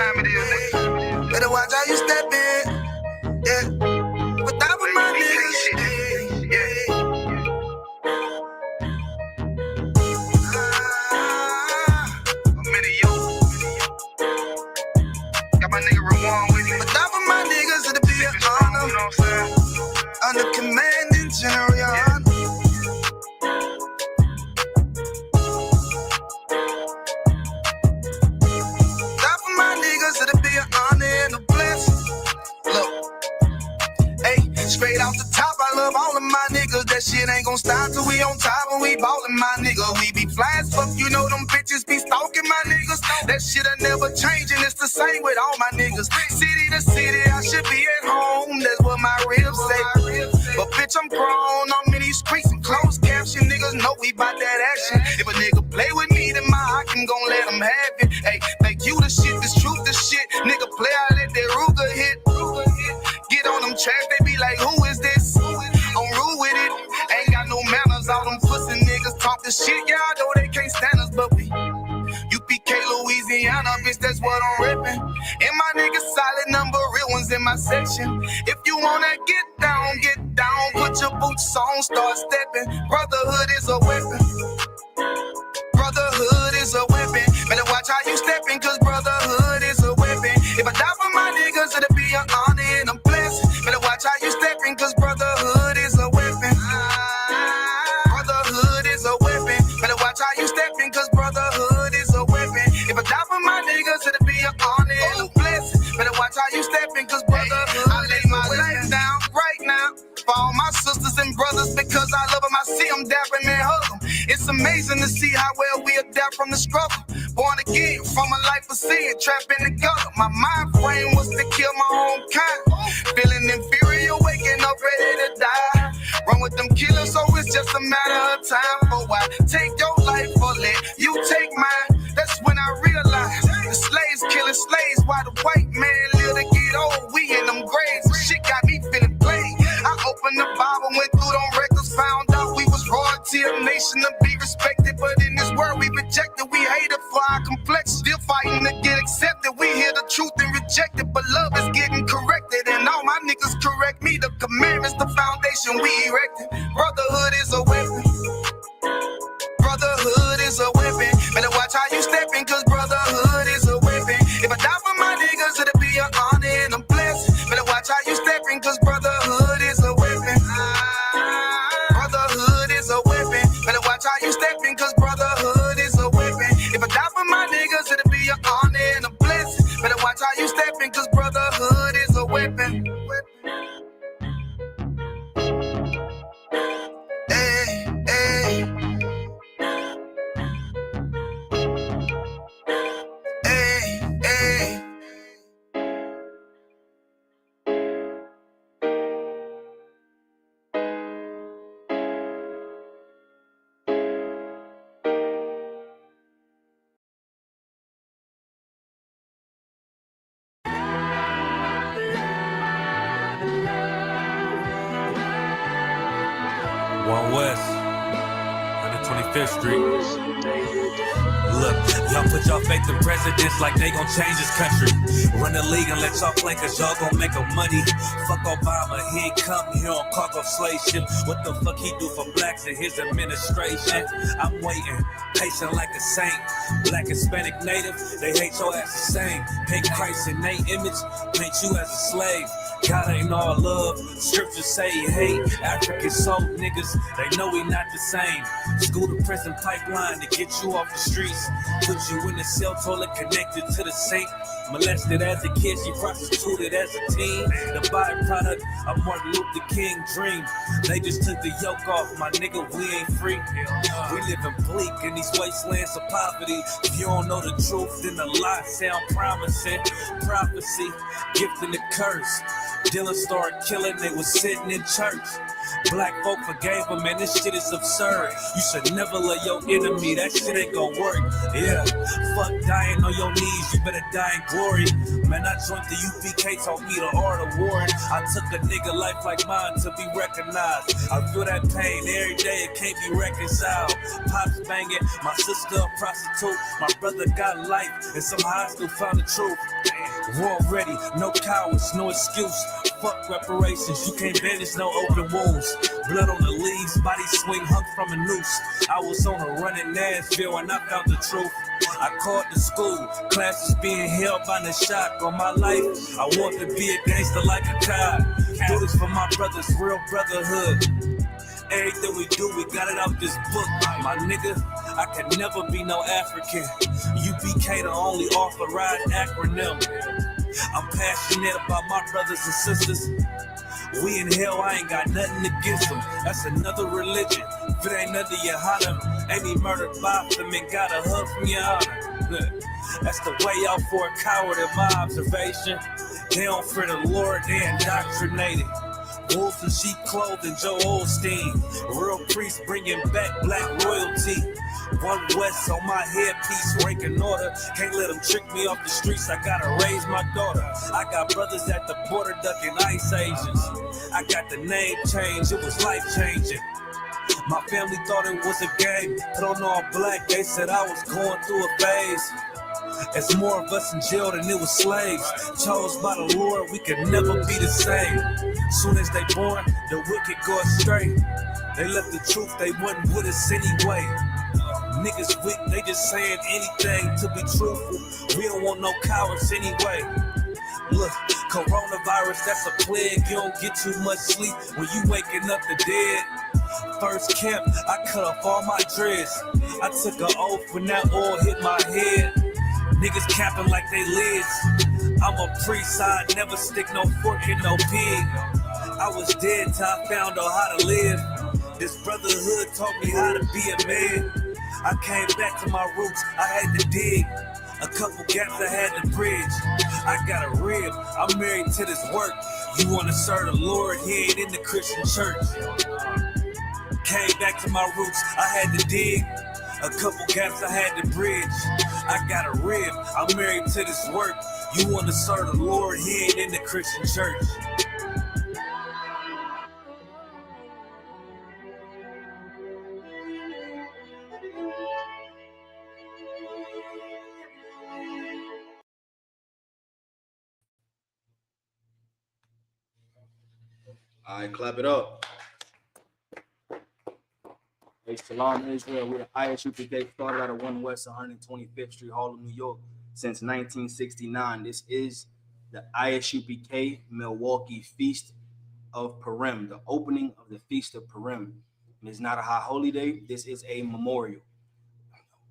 time it is, nigga. Better watch how you step in. Yeah. But that was my niggas. Yeah. I'm in the yo. Got my nigga Rawan with me. But that was my niggas, it'll be an honor. You know what I'm saying? Under commanding General, your honor. That for my niggas, it'll be an honor and a blessing. Look, hey, straight off the top, I love all of my niggas. That shit ain't gon' stop till we on top and we ballin', my nigga. We be fly as fuck, you know them bitches be stalking my niggas. That shit'll never change and it's the same with all my niggas. City to city, I should be at home. That's what my ribs say. But bitch, I'm grown. I'm in these streets and closed caption. Niggas know we bout that action. If a nigga play with me, then my hockey gon' let him have it. Hey, think you the shit, this truth the shit. Nigga play, I let that Ruger hit. Get on them tracks, they be like, who is this? I'm rude with it. Ain't got no manners. All them pussy niggas talk the shit. Y'all know they can't stand us, but we UPK, Louisiana, bitch, that's what I'm rippin'. And my niggas solid number, real ones in my section. If you wanna get down, put your boots on, start stepping. Brotherhood is a weapon. Brotherhood is a weapon. Better watch how you steppin', cause brotherhood is a weapon. If I die for my niggas, it'll be an honor and a blessing. Better watch how you steppin', cause brotherhood is a weapon. Brotherhood is a weapon. Better watch how you steppin', cause brotherhood is a weapon. If I die for my niggas, it'll be an honor and a blessing. Better watch how you steppin', cause brotherhood I lay my life down right now for all my sisters and brothers, because I love them. I see them dapping and hug them. It's amazing to see how well we adapt from the struggle. Born again from a life of sin, trapped in the gutter. My mind frame was to kill my own kind. Feeling inferior, waking up ready to die. Run with them killers, so it's just a matter of time. For why take your life or let you take mine? That's when I realized the slaves killing slaves while the white man live to get old. We in them graves, and shit got me feeling played. I opened the Bible, went through them records, found out we was royalty, a nation to be respected. But in this world we rejected, we hated for our complexion. Still fighting to get accepted. We hear the truth and reject it, but love is getting corrected. And all my niggas correct me. The commandments, the foundation we erected. Brotherhood is a weapon. Brotherhood is a weapon. Better watch how you steppin', cause brotherhood is a weapon. If I die for my niggas, it'll be an honor and a blessing. Better watch how you steppin', cause brotherhood is a weapon. Brotherhood is a weapon. Better watch how you steppin', cause brotherhood is a weapon. If I die for my niggas, it'll be an honor and a blessing. Better watch how you steppin', cause brotherhood is a weapon. Hey, hey. One West, 125th Street. Look, y'all put y'all faith in presidents like they gon' change this country. Run the league and let y'all play, cause y'all gon' make them money. Fuck Obama, he ain't come here on cargo slave ship. What the fuck he do for blacks in his administration? I'm waiting, patient like a saint. Black, Hispanic, Native, they hate your ass the same. Paint Christ in their image, paint you as a slave. God ain't all love, scriptures say he hate. African soul niggas, they know we not the same. School to prison pipeline to get you off the streets. Put you in the cell toilet connected to the sink. Molested as a kid, she prostituted as a teen. The byproduct of Martin Luther King dream. They just took the yoke off, my nigga, we ain't free. We living bleak in these wastelands of poverty. If you don't know the truth, then the lies sound promising. Prophecy, gift and the curse. Dylan started killing, they was sitting in church. Black folk forgave him, man, this shit is absurd. You should never love your enemy, that shit ain't gon' work. Yeah, fuck dying on your knees, you better die in glory. Man, I joined the UPK, taught me the art of warring. I took a nigga life like mine to be recognized. I feel that pain every day, it can't be reconciled. Pops banging, my sister a prostitute. My brother got life, and somehow I still found the truth. War ready, no cowards, no excuse. Fuck reparations, you can't bandage no open wounds. Blood on the leaves, body swing hung from a noose. I was on a run in Nashville and I found the truth. I called the school, classes being held by the shock on my life. I want to be a gangster like a child. Do this for my brothers, real brotherhood. Everything we do, we got it out this book. My nigga, I can never be no African. UBK the only authorized acronym. I'm passionate about my brothers and sisters. We in hell, I ain't got nothing against them. That's another religion. If it ain't under your honor, ain't he murdered by them and got a hug from your honor. That's the way out for a coward in my observation. They don't fear the Lord, they indoctrinated. Wolves in sheep clothing, Joe Osteen. Real priest bringing back black royalty. One West on my headpiece, ranking order. Can't let them trick me off the streets, I gotta raise my daughter. I got brothers at the border ducking ICE agents. I got the name change, it was life changing. My family thought it was a game. Put on all black, they said I was going through a phase. There's more of us in jail than it was slaves. Chose by the Lord, we could never be the same. Soon as they born, the wicked go astray. They left the truth, they wasn't with us anyway. Niggas weak, they just saying anything to be truthful. We don't want no cowards anyway. Look, coronavirus, that's a plague. You don't get too much sleep when you waking up the dead. First camp, I cut off all my dreads. I took an oath when that oil hit my head. Niggas capping like they lids. I'm a priest, I never stick no fork in no pig. I was dead till I found out how to live. This brotherhood taught me how to be a man. I came back to my roots, I had to dig. A couple gaps I had to bridge. I got a rib, I'm married to this work. You wanna serve the Lord, he ain't in the Christian church. Came back to my roots, I had to dig. A couple gaps I had to bridge. I got a rib, I'm married to this work. You wanna serve the Lord, he ain't in the Christian church. All right, clap it up. Hey, Shalom Israel. We're the Isupk, started out of 1 West 125th Street, Harlem, New York, since 1969. This is the Isupk Milwaukee Feast of Purim, the opening of the Feast of Purim. It is not a high holy day. This is a memorial.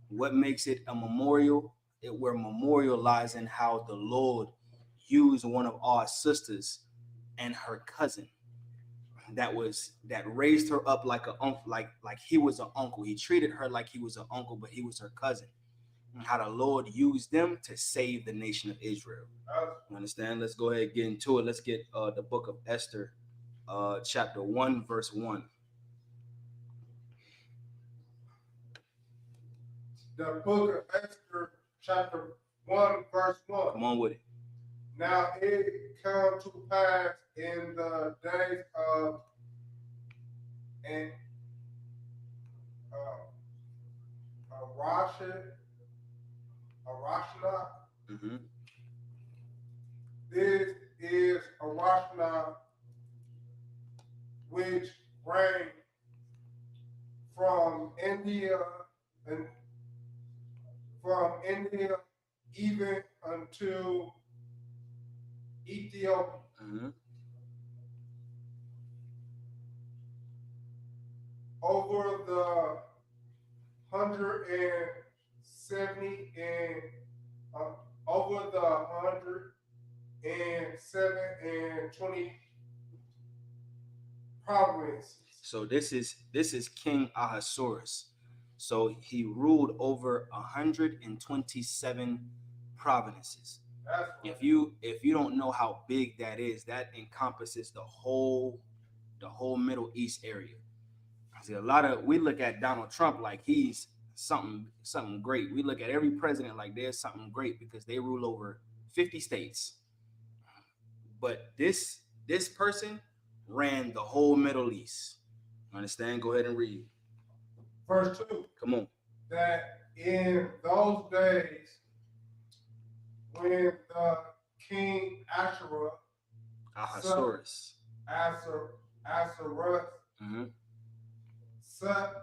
What makes it a memorial? We're memorializing how the Lord used one of our sisters and her cousin that raised her up like a uncle, like he was an uncle. He treated her like he was an uncle, but he was her cousin. And how the Lord used them to save the nation of Israel. You understand? Let's go ahead and get into it. Let's get the book of Esther, chapter 1, verse 1. The book of Esther, chapter 1, verse 1. Come on with it. Now it come to pass in the days of Arashna. Mm-hmm. This is Arashna, which reigned from India and even unto Ethiopia. Mm-hmm. Over the 170 and over the 107 and 20 provinces. So this is King Ahasuerus. So he ruled over 127 provinces. If you don't know how big that is, that encompasses the whole Middle East area. See, we look at Donald Trump like he's something great. We look at every president like there's something great because they rule over 50 states. But this person ran the whole Middle East. Understand? Go ahead and read. Verse 2. Come on. That in those days when the Asaurus. Asaurus Mm-hmm. sat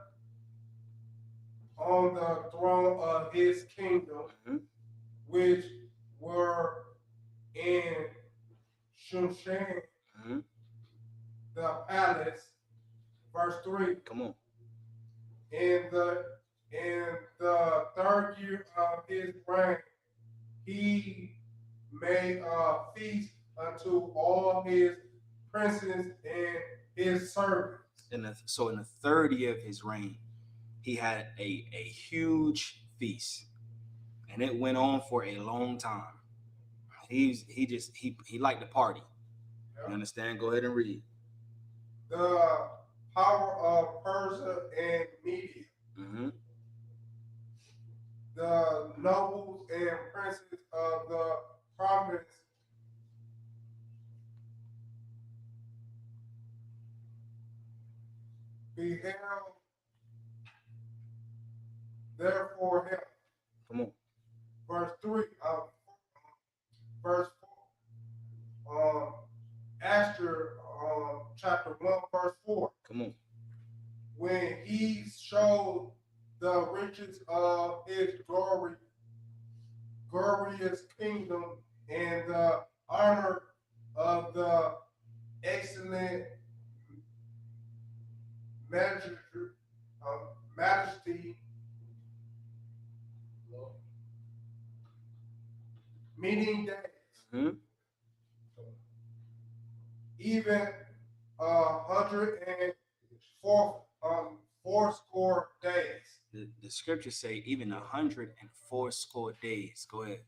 on the throne of his kingdom, Mm-hmm. which were in Shushan, Mm-hmm. the palace. Verse 3. Come on. In the 3rd year of his reign, he made a feast unto all his princes and his servants. So in the 3rd year of his reign, he had a huge feast, and it went on for a long time. He liked to party. You understand? Go ahead and read. The power of Persia and Media, Mm-hmm. the nobles and princes of the province beheld therefore him. Come on. Verse 3 of verse 4. Esther chapter 1, verse 4. Come on. When he showed the riches of his glorious kingdom and the honor of the excellent majesty, meaning days, Mm-hmm. even 104 days. The scriptures say even 104 days. Go ahead.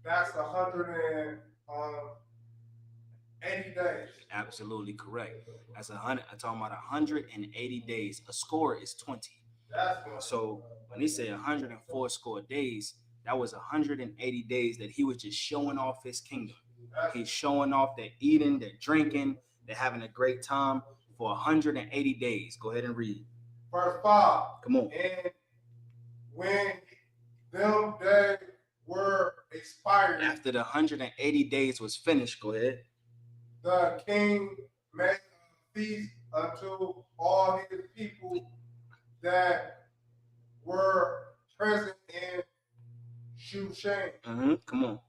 That's 180 days. Absolutely correct. That's 100. I'm talking about 180 days. A score is 20. So when he say 104 days, that was 180 days that he was just showing off his kingdom. He's showing off that eating, that drinking, that having a great time for 180 days. Go ahead and read. Verse 5. Come on. And when them days were expired, after the 180 days was finished, go ahead. The king made a feast unto all his people that were present in Shushan. Mm-hmm. Come on.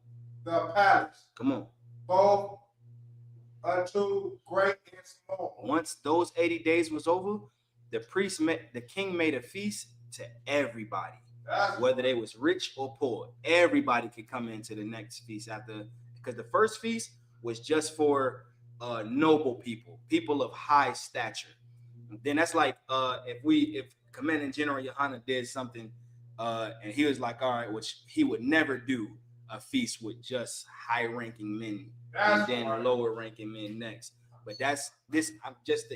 The palace. Come on. Both unto great and small. Once those 80 days was over, the king made a feast to everybody. Whether they was rich or poor, everybody could come into the next feast because the first feast was just for noble people of high stature. Then that's like if Commanding General Yohana did something and he was like, all right, which he would never do a feast with just high-ranking men and then lower-ranking men next. But that's this. I'm just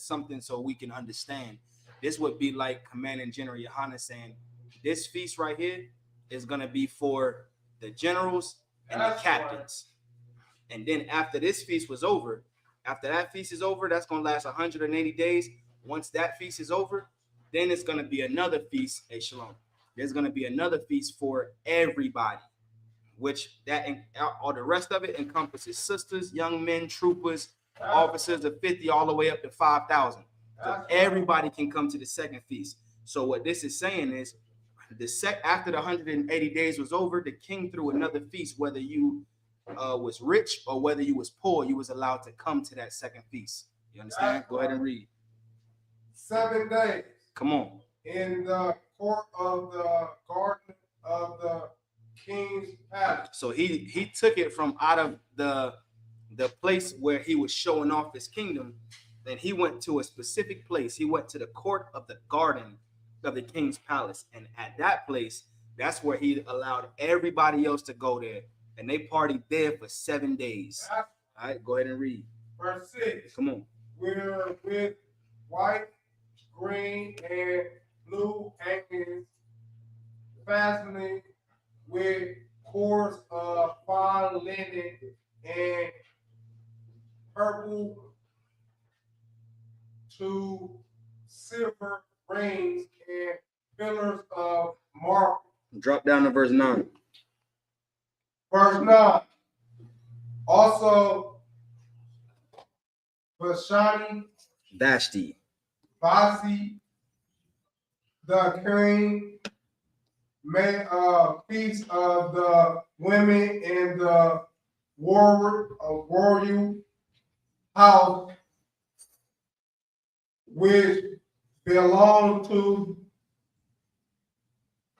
something so we can understand. This would be like Commanding General Yohana saying, this feast right here is going to be for the generals and the captains. And then after this feast was over, after that feast is over, that's going to last 180 days. Once that feast is over, then it's going to be another feast. Hey, Shalom. There's going to be another feast for everybody, which all the rest of it encompasses sisters, young men, troopers, officers of 50, all the way up to 5,000. So everybody can come to the second feast. So what this is saying is, after the 180 days was over, the king threw another feast. Whether you was rich or whether you was poor, you was allowed to come to that second feast. You understand? Go ahead and read. 7 days. Come on. In the court of the garden of the king's palace. So he took it from out of the place where he was showing off his kingdom. Then he went to a specific place. He went to the court of the garden of the king's palace. And at that place, that's where he allowed everybody else to go there. And they partied there for 7 days. All right, go ahead and read. Verse 6. Come on. We're with white, green, and blue hangings, fastening with cords of fine linen and purple to silver rings and pillars of marble. Drop down to verse 9. Verse 9. Also, Vashti. Vasi, the king, made a feast of the women in the royal house, which belonged to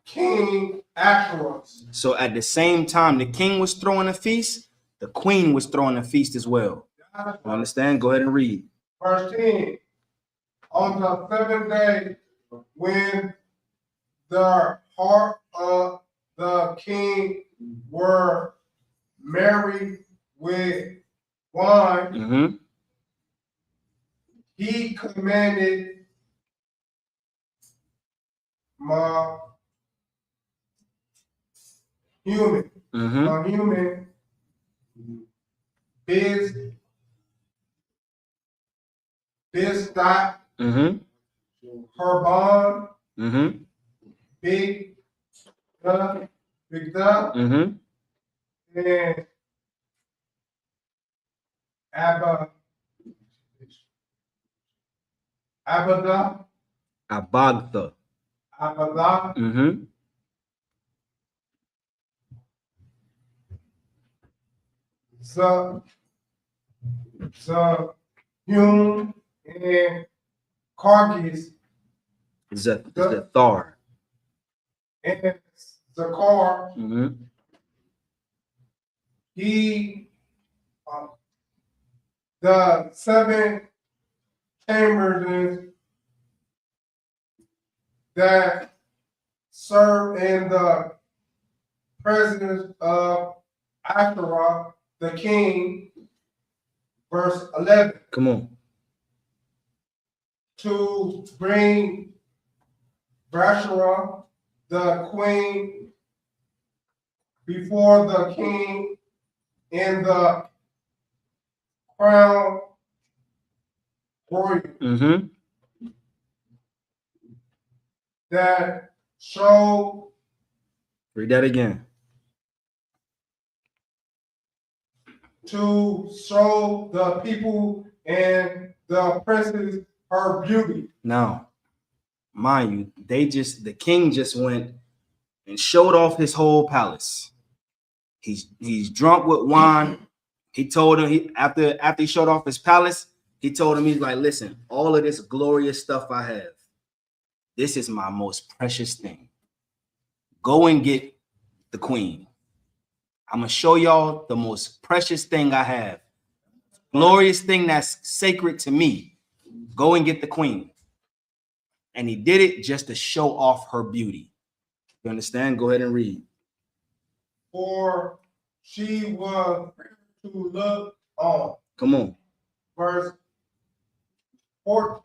King Ahasuerus. So at the same time the king was throwing a feast, the queen was throwing a feast as well. You understand? Go ahead and read. Verse 10. On the seventh day, when the heart of the king were merry with wine, Mm-hmm. he commanded my human, Mm-hmm. my human dot Mm-hmm. her bond, Mm-hmm. big duh, Mm-hmm. and Abada, Abagtha. Mm-hmm. Hum, and Cargis, Zathar. and Zakar. Mm-hmm. He, the seven chambers that serve in the presence of Asherah, the king, verse 11, Come on. to bring Asherah, the queen, before the king in the crown royal, Mm-hmm. that show Read that again. to show the people and the princess her beauty. Now, mind you, the king just went and showed off his whole palace. He's drunk with wine. He told him after he showed off his palace, he told him, he's like, listen, all of this glorious stuff I have, this is my most precious thing. Go and get the queen. I'm gonna show y'all the most precious thing I have. Glorious thing that's sacred to me. Go and get the queen. And he did it just to show off her beauty. You understand? Go ahead and read. For she was to look on. Come on. Verse 12.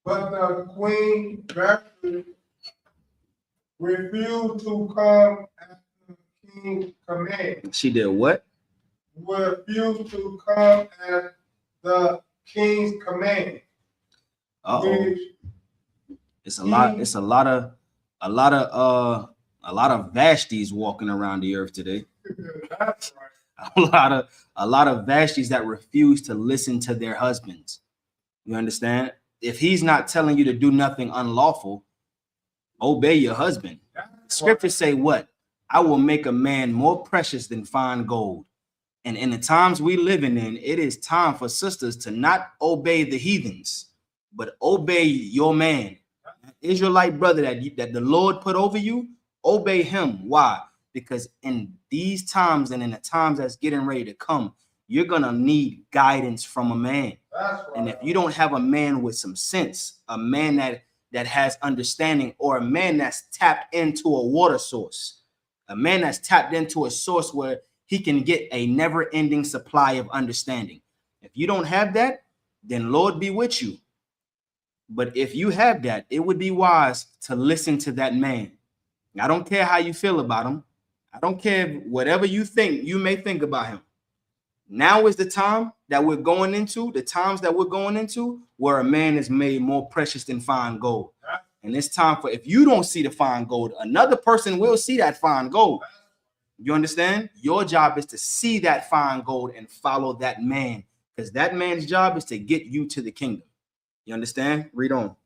But the queen refused to come at the king's command. She did what? Refused to come at the king's command. Uh-oh. It's a lot of Vashtis walking around the earth today. That's right. A lot of Vashtis that refuse to listen to their husbands. You understand? If he's not telling you to do nothing unlawful, obey your husband. Scriptures say what? I will make a man more precious than fine gold. And in the times we living in, it is time for sisters to not obey the heathens, but obey your man. Israelite brother that the Lord put over you, obey him. Why? Because in these times and in the times that's getting ready to come, you're gonna need guidance from a man. That's right. And if you don't have a man with some sense, a man that has understanding, or a man that's tapped into a water source, a man that's tapped into a source where he can get a never-ending supply of understanding. If you don't have that, then Lord be with you. But if you have that, it would be wise to listen to that man. I don't care how you feel about him. I don't care whatever you may think about him. Now is the time that we're going into, where a man is made more precious than fine gold. And it's time for, if you don't see the fine gold, another person will see that fine gold. You understand? Your job is to see that fine gold and follow that man, because that man's job is to get you to the kingdom. You understand? Read on.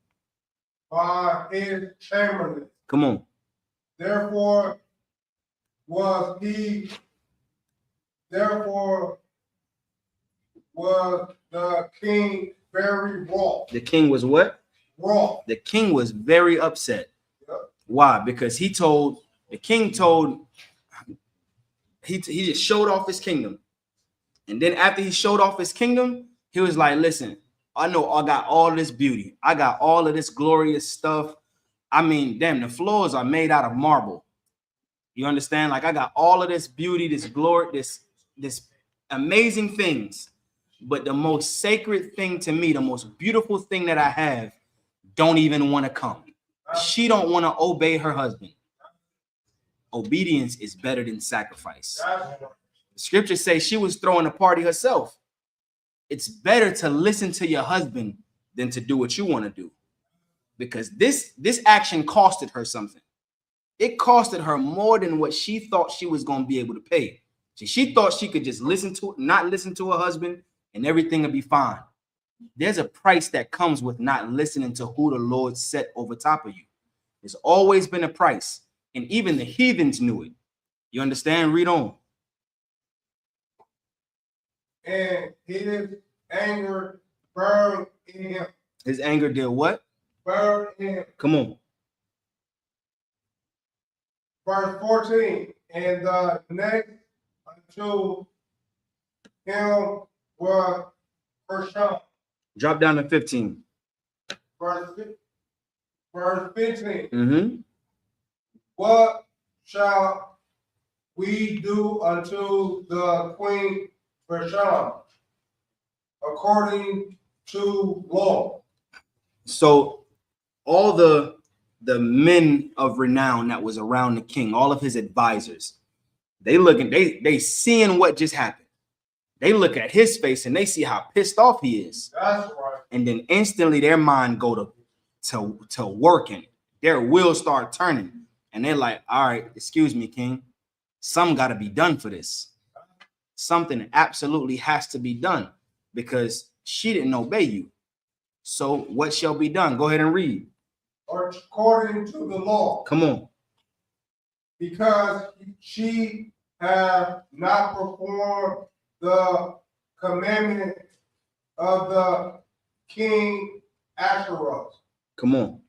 By his chamberlain. Come on. Therefore was the king very wroth. The king was what? Wroth. The king was very upset. Yep. Why? Because he just showed off his kingdom. And then after he showed off his kingdom, he was like, listen, I know I got all this beauty. I got all of this glorious stuff. I mean, damn, the floors are made out of marble. You understand? Like, I got all of this beauty, this glory, this amazing things. But the most sacred thing to me, the most beautiful thing that I have, don't even want to come. She don't want to obey her husband. Obedience is better than sacrifice. The scriptures say she was throwing a party herself. It's better to listen to your husband than to do what you want to do. Because this action costed her something. It costed her more than what she thought she was going to be able to pay. She thought she could just not listen to her husband and everything would be fine. There's a price that comes with not listening to who the Lord set over top of you. There's always been a price. And even the heathens knew it. You understand? Read on. And his anger burned in him. His anger did what? Burned in him. Come on. Verse 14. And the next unto him was Purim. Drop down to 15. Verse 15. Mm-hmm. What shall we do unto the queen Purim according to law? So all the men of renown that was around the king, all of his advisors, they seeing what just happened. They look at his face and they see how pissed off he is. That's right. And then instantly their mind go to working. Their wheels start turning. And they're like, all right, excuse me, king. Something got to be done for this. Something absolutely has to be done because she didn't obey you. So what shall be done? Go ahead and read. According to the law. Come on. Because she have not performed the commandment of the king Asherah. Come on.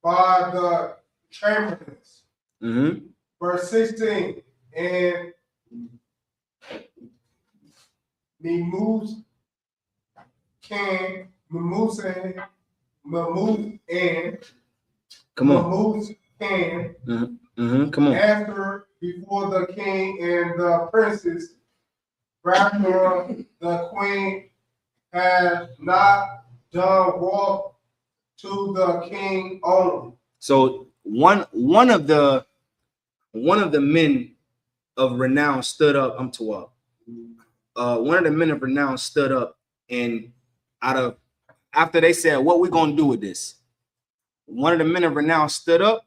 By the chamberlains. Mm-hmm. Verse 16. And Memusan. Come on. Memusan. Mm-hmm. Come on. After before the king and the princess, after the queen had not done wrong to the king only. So one of the men of renown stood up. One of the men of renown stood up, and after they said, "What we gonna do with this?" One of the men of renown stood up,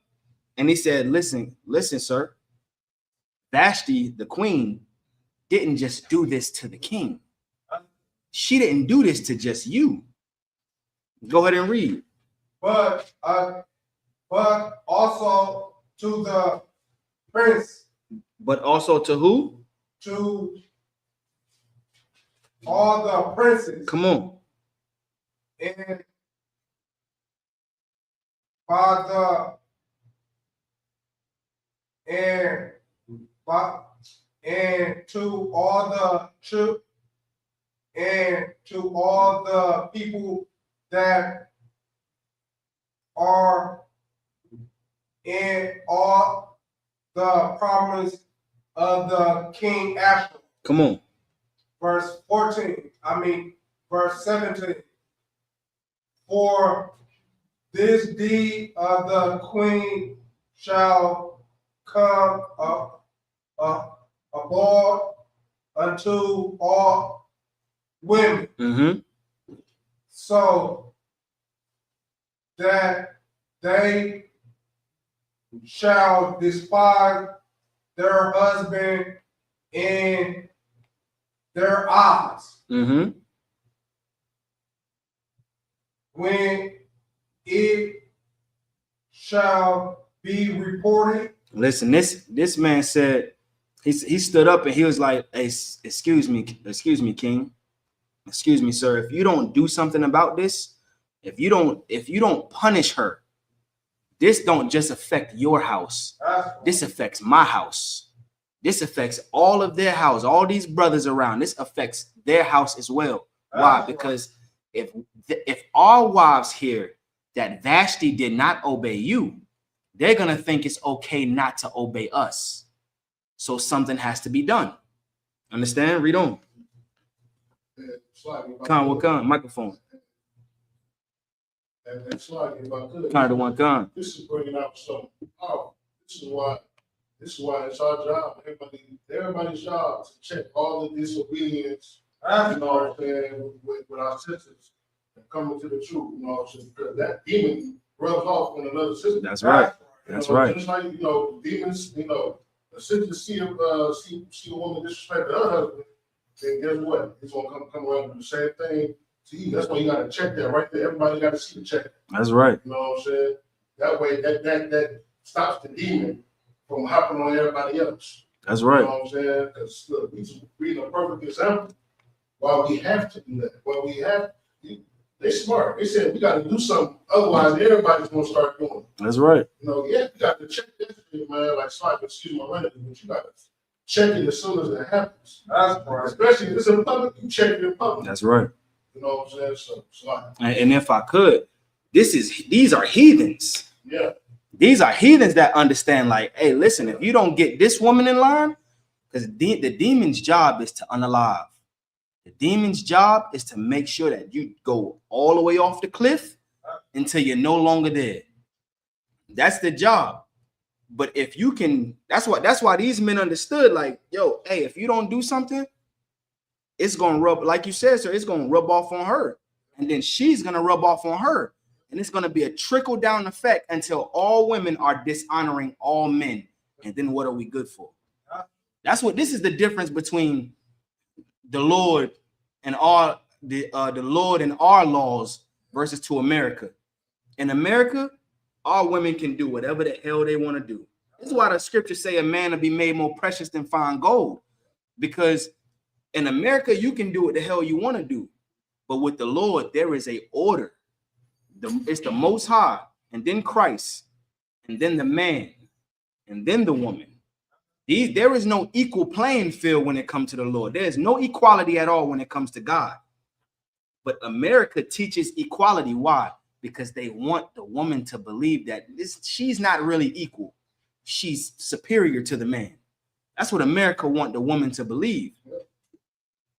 and he said, "Listen, sir. Vashti, the queen, didn't just do this to the king. She didn't do this to just you." Go ahead and read. But also to the prince. But also to who? To all the princes. Come on. And to all the people that are in all the promise of the king Asher. Come on. Verse 17. For this deed of the queen shall come aboard unto all women. Mm-hmm. So that they shall despise their husband in their eyes. Mm-hmm. When it shall be reported. Listen, this man said, he stood up and he was like, hey, excuse me, King. Excuse me, sir. If you don't do something about this, if you don't punish her, this don't just affect your house. This affects my house. This affects all of their house, all these brothers around. This affects their house as well. Why? Because if our wives hear that Vashti did not obey you, they're gonna think it's okay not to obey us. So something has to be done. Understand? Read on. Con, microphone. And slide, if I could. Kind of the one gun. This is bringing out some. Oh, this is why it's our job. Everybody's job to check all the disobedience. You know what I'm saying, with our sisters and coming to the truth. You know what I'm saying, because that demon rubs off on another sister. That's right. That's right. Just like demons. A sister see a woman disrespect her husband, then guess what? He's gonna come around and do the same thing. See, that's why you gotta check that right there. Everybody gotta see the check. That's right. You know what I'm saying? That way, that stops the demon from hopping on everybody else. That's right. You know what I'm saying? Because look, we reading a perfect example. Why we have to do that? They smart. They said we got to do something. Otherwise, everybody's gonna start doing it. That's right. You got to check that shit, man. Like, sorry, excuse my language, but you got to check it as soon as it happens. That's right. Especially if it's in public, you check it in public. That's right. You know what I'm saying? So and if I could, these are heathens. yeah. These are heathens that understand, like, hey, listen, if you don't get this woman in line, because the demon's job is to unalive. The demon's job is to make sure that you go all the way off the cliff until you're no longer there. That's the job. But if you can, that's why these men understood, like, yo, hey, if you don't do something, it's gonna rub, like you said, sir, it's gonna rub off on her, and then she's gonna rub off on her, and it's gonna be a trickle down effect until all women are dishonoring all men. And then what are we good for? This is the difference between the Lord and the Lord and our laws versus to America. In America, our women can do whatever the hell they want to do. This is why the scriptures say a man will be made more precious than fine gold, because in America, you can do what the hell you want to do. But with the Lord, there is a order. It's the Most High, and then Christ, and then the man, and then the woman. There is no equal playing field when it comes to the Lord. There is no equality at all when it comes to God. But America teaches equality. Why? Because they want the woman to believe that she's not really equal. She's superior to the man. That's what America want the woman to believe.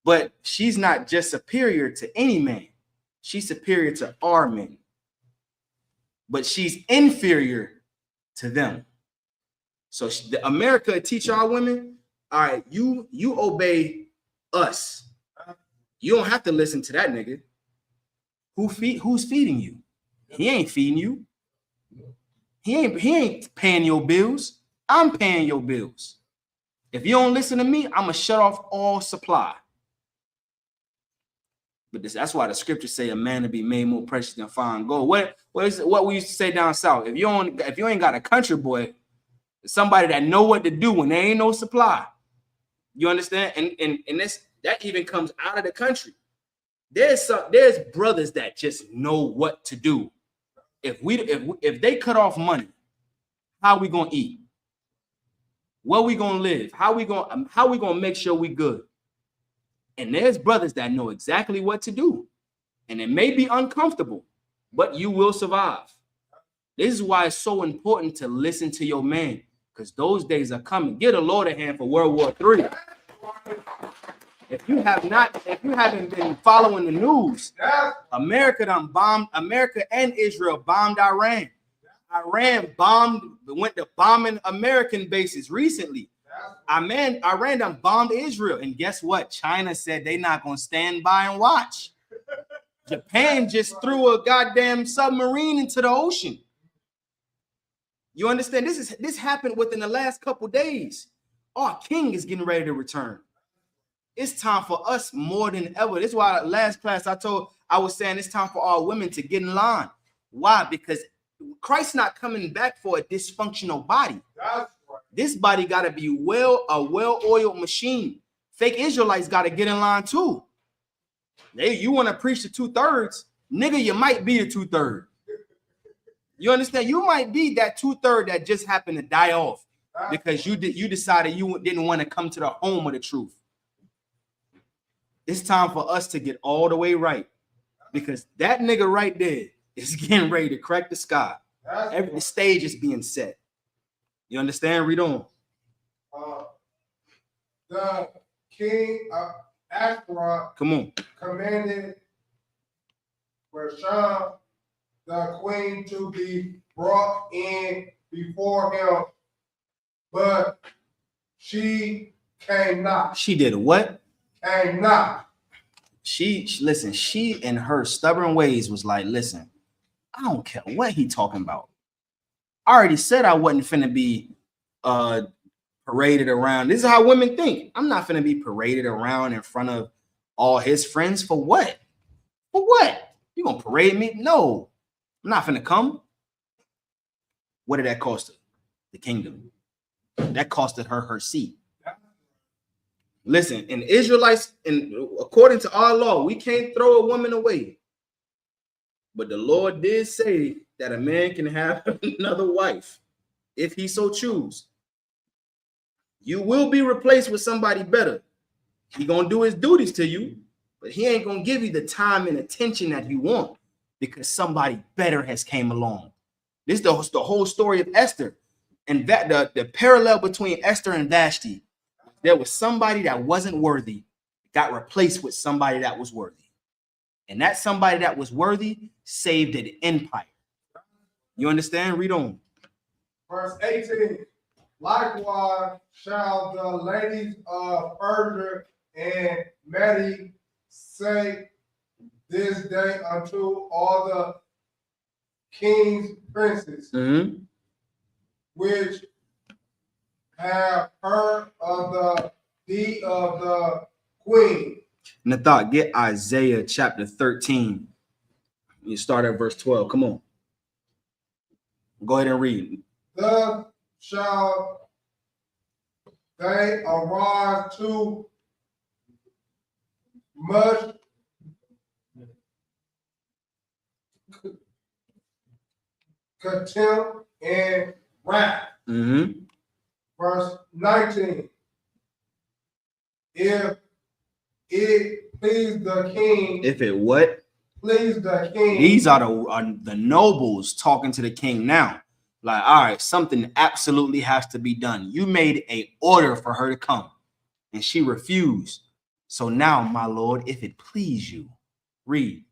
But she's not just superior to any man. She's superior to our men. But she's inferior to them. So America teach our women, all right, you obey us. You don't have to listen to that nigga. Who's feeding you? He ain't feeding you. He ain't paying your bills. I'm paying your bills. If you don't listen to me, I'm gonna shut off all supply. But that's why the scriptures say a man to be made more precious than fine gold. What we used to say down south? If you ain't got a country boy, somebody that know what to do when there ain't no supply. You understand? And that even comes out of the country. There's brothers that just know what to do. If they cut off money, how we gonna eat? Where we gonna live? How we gonna make sure we good? And there's brothers that know exactly what to do. And it may be uncomfortable, but you will survive. This is why it's so important to listen to your man, because those days are coming. Get a Lord a hand for World War III. If you haven't been following the news, America and Israel bombed Iran. Iran went to bombing American bases recently. Iran done bombed Israel. And guess what? China said they're not going to stand by and watch. Japan just threw a goddamn submarine into the ocean. You understand? This happened within the last couple days. Our king is getting ready to return. It's time for us more than ever. This is why last class I was saying it's time for our women to get in line. Why? Because Christ's not coming back for a dysfunctional body. That's right. This body got to be a well-oiled machine. Fake Israelites got to get in line too. You want to preach the 2/3, nigga, you might be the 2/3. You understand? You might be that 2/3 that just happened to die off because you decided you didn't want to come to the home of the truth. It's time for us to get all the way right, because that nigga right there is getting ready to crack the sky. The stage is being set. You understand? Read on. The king of Ashtaroth Come on. commanded Vashti, the queen, to be brought in before him, but she came not. She did what? Came not. Listen, she in her stubborn ways was like, listen, I don't care what he talking about. I already said I wasn't finna be paraded around. This is how women think. I'm not finna be paraded around in front of all his friends. For what? For what? You gonna parade me? No, I'm not finna come. What did that cost her? The kingdom. That costed her seat. Listen, in Israelites, according to our law, we can't throw a woman away. But the Lord did say that a man can have another wife if he so choose. You will be replaced with somebody better. He gonna do his duties to you, but he ain't gonna give you the time and attention that you want because somebody better has came along. This is the whole story of Esther, and that the parallel between Esther and Vashti. There was somebody that wasn't worthy, got replaced with somebody that was worthy. And that somebody that was worthy saved an empire. You understand? Read on. Verse 18. Likewise shall the ladies of Persia and Medi say this day unto all the king's princes, which have heard of the deed of the queen. Nathar, get Isaiah chapter 13. You start at verse 12. Come on. Go ahead and read. Thus shall they arise to much contempt and wrath. Verse 19. If it please the king. If it what? Please the king. These are the nobles talking to the king now. Like, all right, something absolutely has to be done. You made an order for her to come, and she refused. So now, my lord, if it please you, read.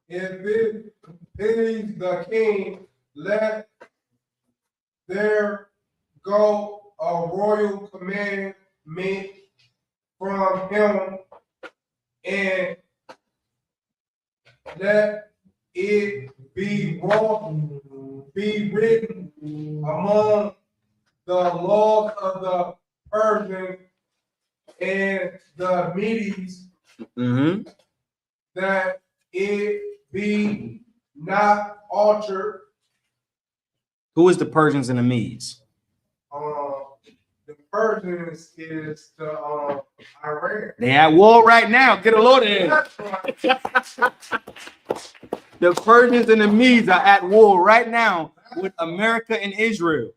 If it please the king, let there go a royal commandment from him, and let it be written among the laws of the Persians and the Medes, that it be not altered. Who is the Persians and the Medes? The Persians is the Iran. They at war right now. Get a load of it. The Persians and the Medes are at war right now with America and Israel.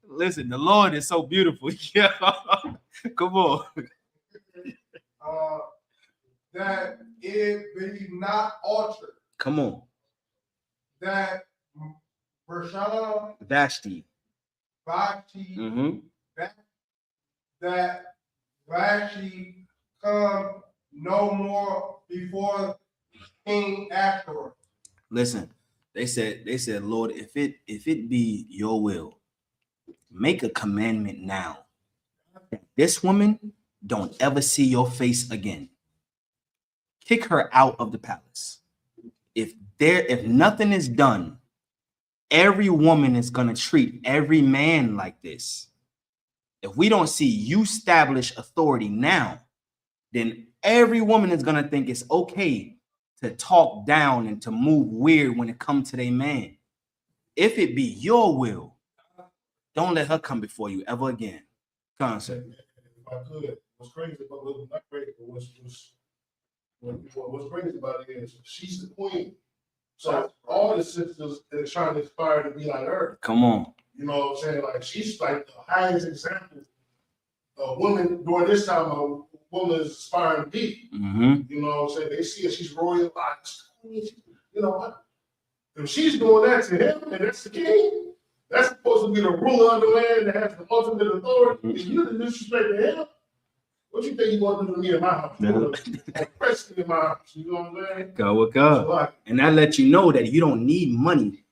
Listen, the Lord is so beautiful. Yeah. Come on. That it be not altered. Come on. That Vashti. That Vashti come no more before King afterward. Listen, they said, Lord, if it be your will, make a commandment now. This woman don't ever see your face again. Kick her out of the palace. If nothing is done, every woman is going to treat every man like this. If we don't see you establish authority now, then every woman is going to think it's okay to talk down and to move weird when it comes to their man. If it be your will, don't let her come before you ever again. Concept. If I could, what's crazy about it, not crazy, but what's crazy about it is she's the queen. So all the sisters that are trying to aspire to be like her. Come on. You know what I'm saying? Like she's like the highest example of women during this time a woman is aspiring to be. Mm-hmm. You know what I'm saying? They see her, she's royal, you know what? If she's doing that to him and that's the king, that's supposed to be the ruler of the land that has the ultimate authority. And you the disrespect to him. What you think you want to do to me in my house? Yeah. President in my house. You know what I'm saying? Go with God. So, like, And that lets you know that you don't need money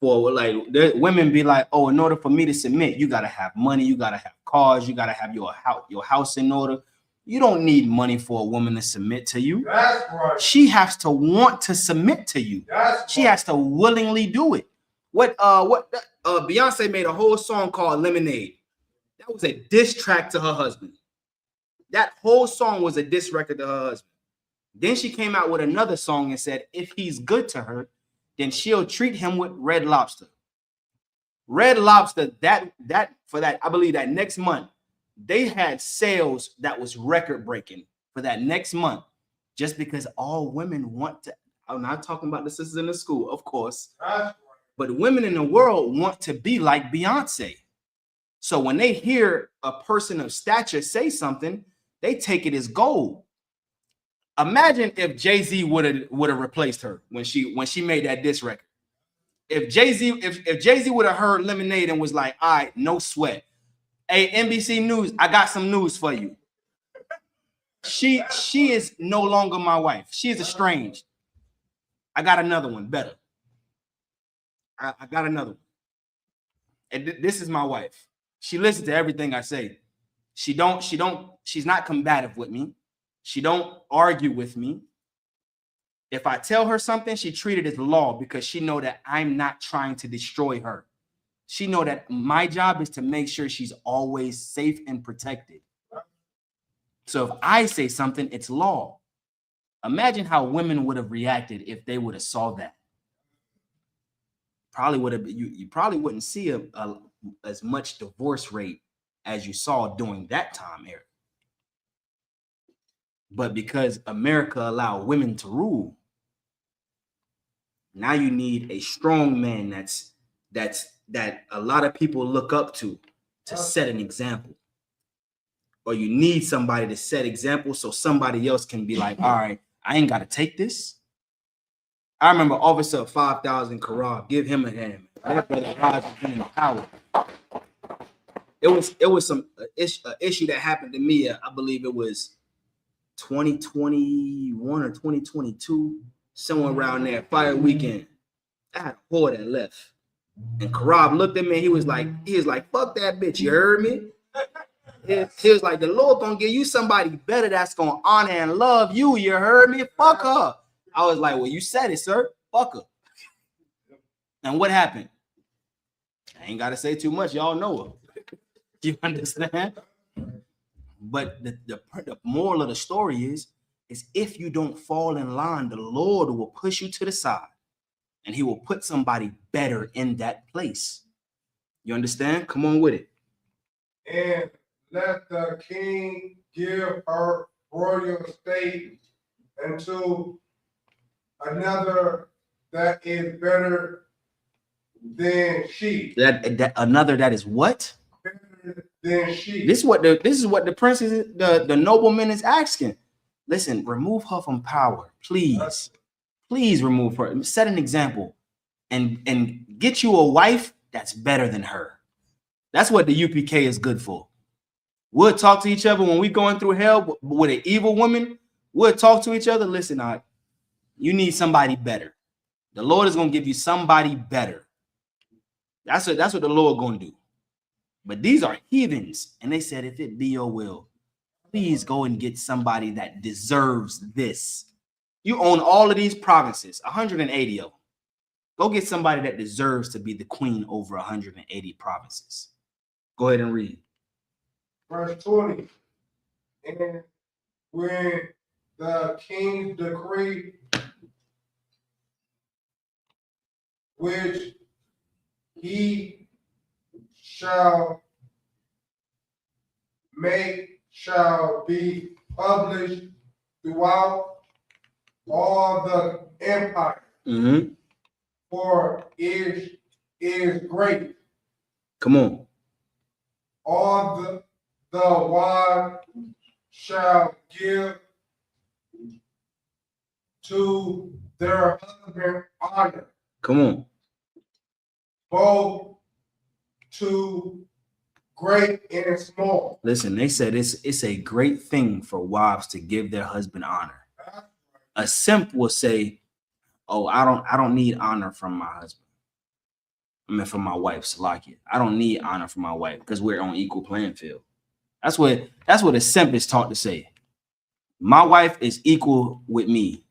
for, like, women be like, oh, in order for me to submit, you gotta have money, you gotta have cars, you gotta have your house in order. You don't need money for a woman to submit to you. That's right. She has to want to submit to you. She has to willingly do it. Beyonce made a whole song called Lemonade. That was a diss track to her husband. That whole song was a diss record to her husband. Then she came out with another song and said, if he's good to her, then she'll treat him with Red Lobster. Red Lobster, I believe that next month, they had sales that was record breaking for that next month, just because all women want to. I'm not talking about the sisters in the school, of course, but women in the world want to be like Beyonce. So when they hear a person of stature say something, they take it as gold. Imagine if Jay-Z would have replaced her when she made that diss record. If Jay-Z would have heard Lemonade and was like, all right, no sweat. Hey, NBC News, I got some news for you. She is no longer my wife. She is estranged. I got another one better. I got another one. And this is my wife. She listens to everything I say. She's not combative with me. She don't argue with me. If I tell her something, she treat it as law because she know that I'm not trying to destroy her. She know that my job is to make sure she's always safe and protected. So if I say something, it's law. Imagine how women would have reacted if they would have saw that. You probably wouldn't see as much divorce rate as you saw during that time era. But because America allowed women to rule, now you need a strong man that a lot of people look up to set an example. Or you need somebody to set example so somebody else can be like, all right, I ain't got to take this. I remember Officer 5000 Karab, give him a hand. That brother Raj was in power. It was some issue that happened to me. I believe it was 2021 or 2022, somewhere around there, fire weekend. I had a whore that left. And Karab looked at me and he was like, fuck that bitch, you heard me? He was like, the Lord gonna give you somebody better that's gonna honor and love you, you heard me? Fuck her. I was like, well, you said it, sir. Fuck her. And what happened? I ain't gotta say too much, y'all know her. You understand? But the moral of the story is if you don't fall in line, the Lord will push you to the side and he will put somebody better in that place. You understand? Come on with it. And let the king give her royal estate unto another that is better than she. That another that is what? Better than she. This is what the princess, the nobleman is asking. Listen, remove her from power, please. Please remove her. Set an example, and get you a wife that's better than her. That's what the UPK is good for. We'll talk to each other when we're going through hell with an evil woman. We'll talk to each other. Listen, you need somebody better. The Lord is going to give you somebody better. That's what the Lord going to do. But these are heathens. And they said, if it be your will, please go and get somebody that deserves this. You own all of these provinces, 180 of them. Go get somebody that deserves to be the queen over 180 provinces. Go ahead and read. Verse 20. And when the king's decree, which he shall make, shall be published throughout all the empire, Mm-hmm. for it is great. Come on. All the wives shall give to their husband honor, Come on. both to great and small. Listen, they said it's a great thing for wives to give their husband honor. A simp will say, "Oh, I don't need honor from my husband. I mean, from my wife, Salakia. I don't need honor from my wife because we're on equal playing field." That's what a simp is taught to say. My wife is equal with me.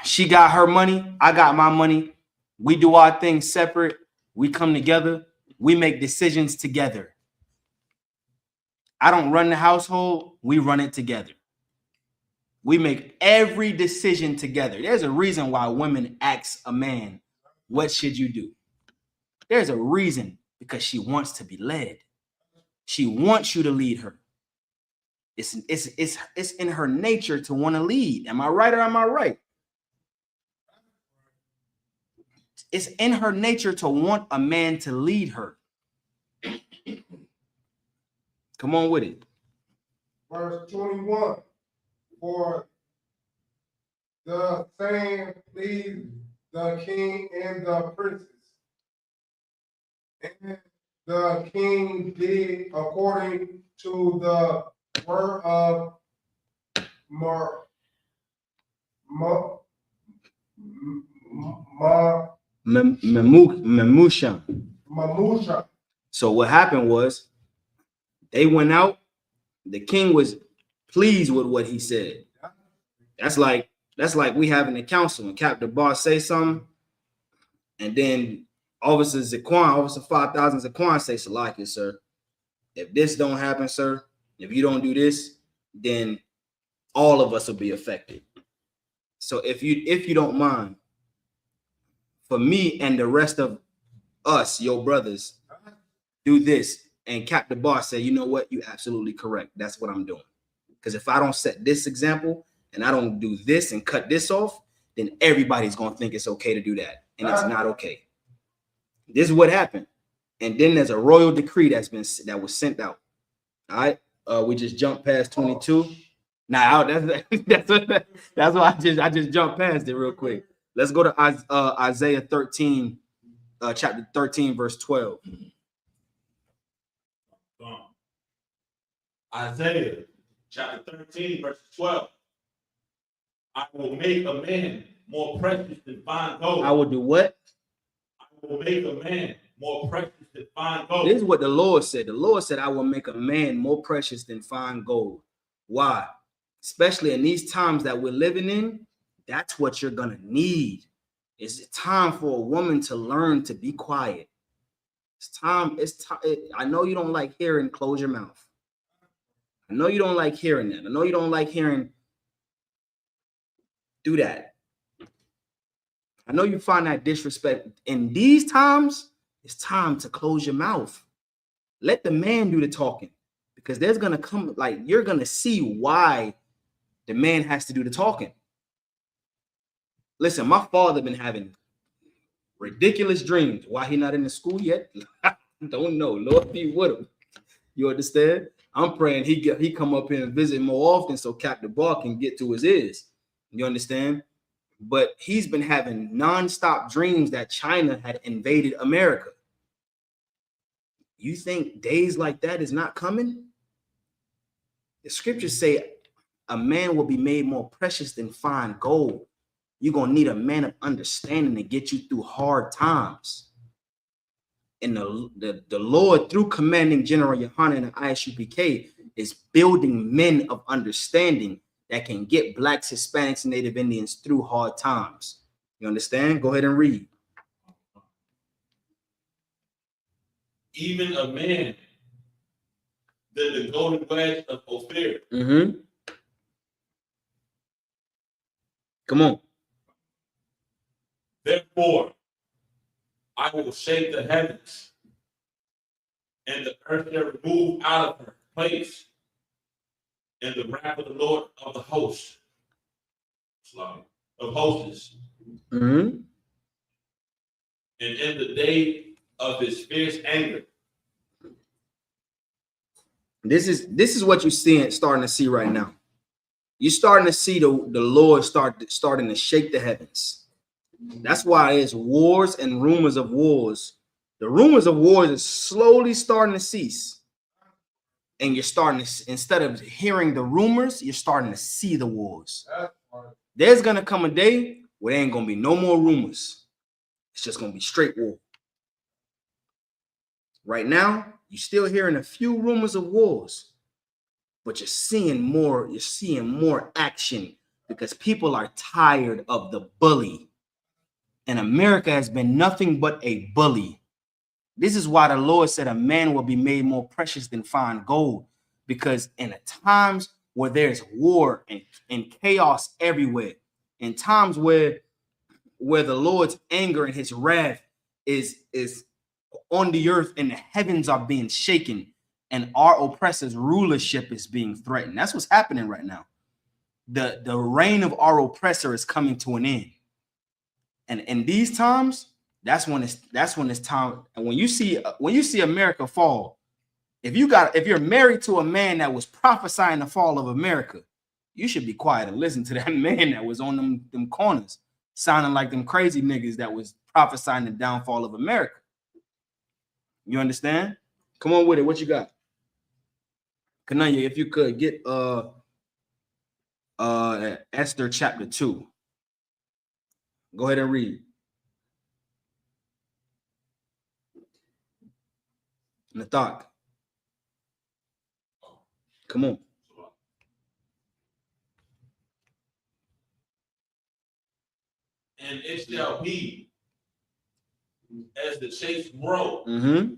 She got her money, I got my money. We do our things separate. We come together. We make decisions together. I don't run the household. We run it together. We make every decision together. There's a reason why women ask a man, "What should you do?" There's a reason, because she wants to be led. She wants you to lead her. It's in her nature to want to lead. Am I right or am I right? It's in her nature to want a man to lead her. Come on with it. Verse 21. For the same pleased the king and the princes. And the king did according to the word of Mamusha. So what happened was they went out. The king was pleased with what he said. That's like we having a council and Captain Boss say something, and then Officer 5,000 Zaquan say, "Salakia, sir, if this don't happen, sir, if you don't do this, then all of us will be affected. So if you don't mind, for me and the rest of us, your brothers, do this." And Captain Boss said, "You know what? You're absolutely correct. That's what I'm doing. Because if I don't set this example and I don't do this and cut this off, then everybody's going to think it's okay to do that. And it's not okay." This is what happened. And then there's a royal decree that was sent out. All right. We just jumped past 22. Now that's why I just jumped past it real quick. Let's go to Isaiah 13, chapter 13, verse 12. Isaiah chapter 13, verse 12. I will make a man more precious than fine gold. I will do what? I will make a man more precious than fine gold. This is what the Lord said. The Lord said, "I will make a man more precious than fine gold." Why? Especially in these times that we're living in, that's what you're going to need. It's time for a woman to learn to be quiet. It's time. I know you don't like hearing "close your mouth." I know you don't like hearing that. I know you don't like hearing "do that." I know you find that disrespect. In these times, it's time to close your mouth. Let the man do the talking, because there's going to come, like, you're going to see why the man has to do the talking. Listen, my father been having ridiculous dreams. Why he not in the school yet? Don't know. Lord be with him. You understand? I'm praying he come up here and visit more often so Captain Ball can get to his ears. You understand? But he's been having nonstop dreams that China had invaded America. You think days like that is not coming? The scriptures say a man will be made more precious than fine gold. You're going to need a man of understanding to get you through hard times. And the Lord, through commanding General Yohanan and the Isupk, is building men of understanding that can get Blacks, Hispanics, and Native Indians through hard times. You understand? Go ahead and read. even a man than the golden wedge of Ophir. Mm-hmm. Come on. Therefore, I will shake the heavens, and the earth shall remove out of her place, and the wrath of the Lord of the hosts, Mm-hmm. and in the day of his fierce anger. This is what you're starting to see right now. You're starting to see the Lord starting to shake the heavens. That's why there's wars and rumors of wars. The rumors of wars is slowly starting to cease. And you're starting to, instead of hearing the rumors, you're starting to see the wars. There's going to come a day where there ain't going to be no more rumors. It's just going to be straight war. Right now, you're still hearing a few rumors of wars, but you're seeing more action because people are tired of the bully. And America has been nothing but a bully. This is why the Lord said a man will be made more precious than fine gold, because in the times where there's war and chaos everywhere, in times where the Lord's anger and his wrath is on the earth and the heavens are being shaken and our oppressor's rulership is being threatened. That's what's happening right now. The reign of our oppressor is coming to an end. And in these times, that's when it's time. And when you see America fall, if you're married to a man that was prophesying the fall of America, you should be quiet and listen to that man that was on them corners, sounding like them crazy niggas that was prophesying the downfall of America. You understand? Come on with it. What you got? Kananya, if you could get Esther chapter 2. Go ahead and read. Nathak. Come on. And it shall be as the chase grow, Mm-hmm.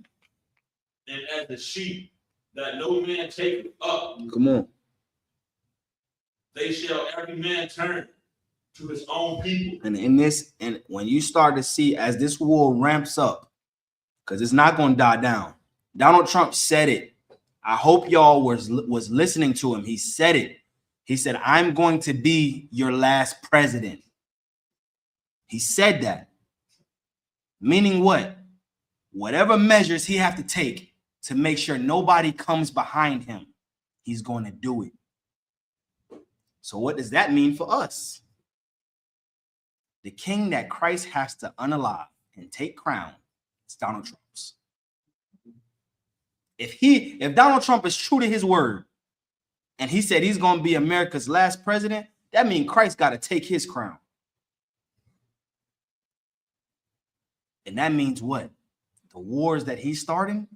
and as the sheep that no man taketh up. Come on. They shall every man turn to his own people. And and when you start to see as this war ramps up, because it's not going to die down. Donald Trump said it. I hope y'all was listening to him. He said it. He said, I'm going to be your last president. He said that. Meaning what? Whatever measures he have to take to make sure nobody comes behind him, he's going to do it. So what does that mean for us? The king that Christ has to unalive and take crown is Donald Trump's. If Donald Trump is true to his word and he said he's going to be America's last president, that means Christ got to take his crown. And that means what? The wars that he's starting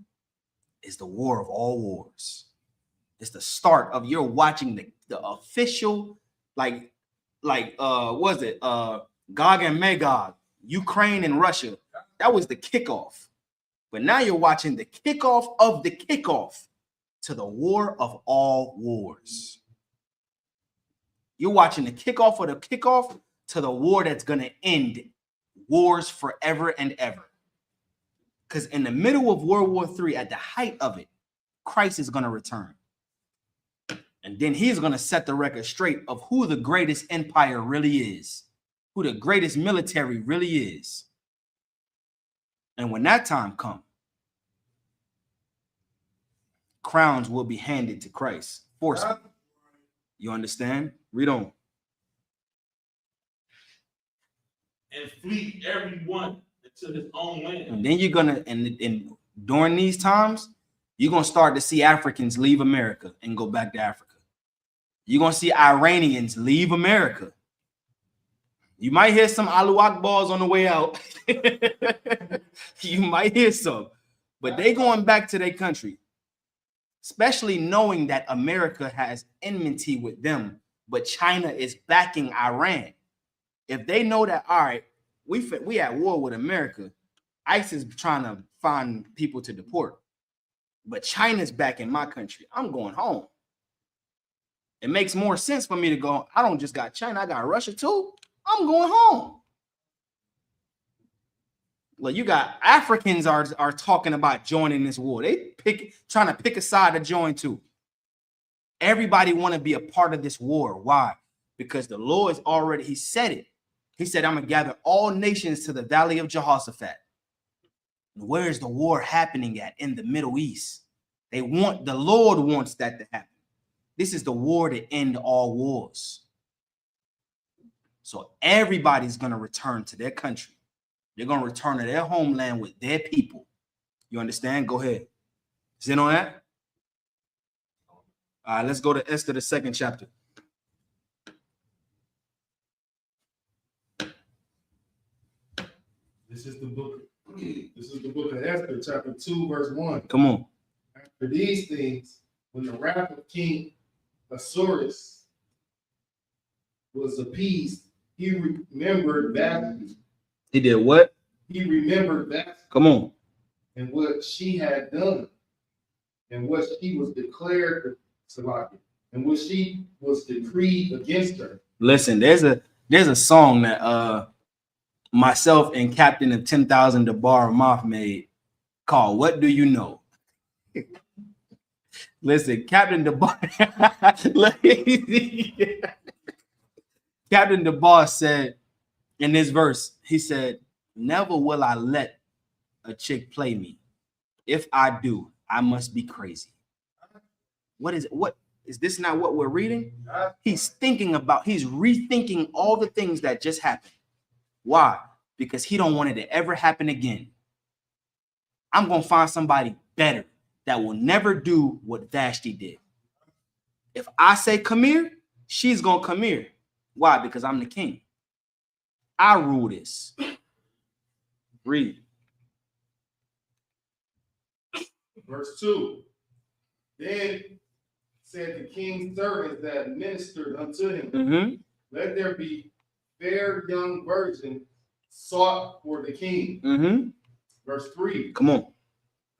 is the war of all wars. It's the start of you're watching the official, like was it Gog and Magog, Ukraine and Russia. That was the kickoff. But now you're watching the kickoff of the kickoff to the war of all wars. You're watching the kickoff of the kickoff to the war that's going to end wars forever and ever. Because in the middle of World War III, at the height of it, Christ is going to return. And then he's going to set the record straight of who the greatest empire really is, who the greatest military really is. And when that time comes, crowns will be handed to Christ. Forcefully. You understand? Read on. And flee every one into his own land. And then you're gonna, and during these times, you're gonna start to see Africans leave America and go back to Africa. You're gonna see Iranians leave America. You might hear some MILWAUKEE balls on the way out. You might hear some, but they going back to their country, especially knowing that America has enmity with them, but China is backing Iran. If they know that, all right, we at war with America, ICE is trying to find people to deport. But China's back in my country. I'm going home. It makes more sense for me to go. I don't just got China, I got Russia too. I'm going home. Well, you got Africans are talking about joining this war. They trying to pick a side to join too. Everybody want to be a part of this war. Why? Because the Lord is already, he said it. He said, I'm going to gather all nations to the valley of Jehoshaphat. Where is the war happening at? In the Middle East. The Lord wants that to happen. This is the war to end all wars. So everybody's going to return to their country. They're going to return to their homeland with their people. You understand? Go ahead. Is it on that? All right, let's go to Esther, the 2nd chapter. This is the book of Esther, chapter 2, verse 1. Come on. After these things, when the wrath of King Ahasuerus was appeased, he remembered Vashti. He did what? He remembered Vashti. Come on. And what she had done, and what she was declared, and what she was decreed against her. Listen, there's a song that myself and Captain of 10,000 Debar Moth made called "What Do You Know." Listen, Captain Debar, Captain Debar said in this verse, he said, "Never will I let a chick play me. If I do, I must be crazy." What is this not what we're reading? He's rethinking all the things that just happened. Why? Because he don't want it to ever happen again. I'm going to find somebody better that will never do what Vashti did. If I say come here, she's going to come here. Why? Because I'm the king. I rule this. Read. Verse 2. Then said the king's servants that ministered unto him, let there be fair young virgin sought for the king. Verse 3. Come on.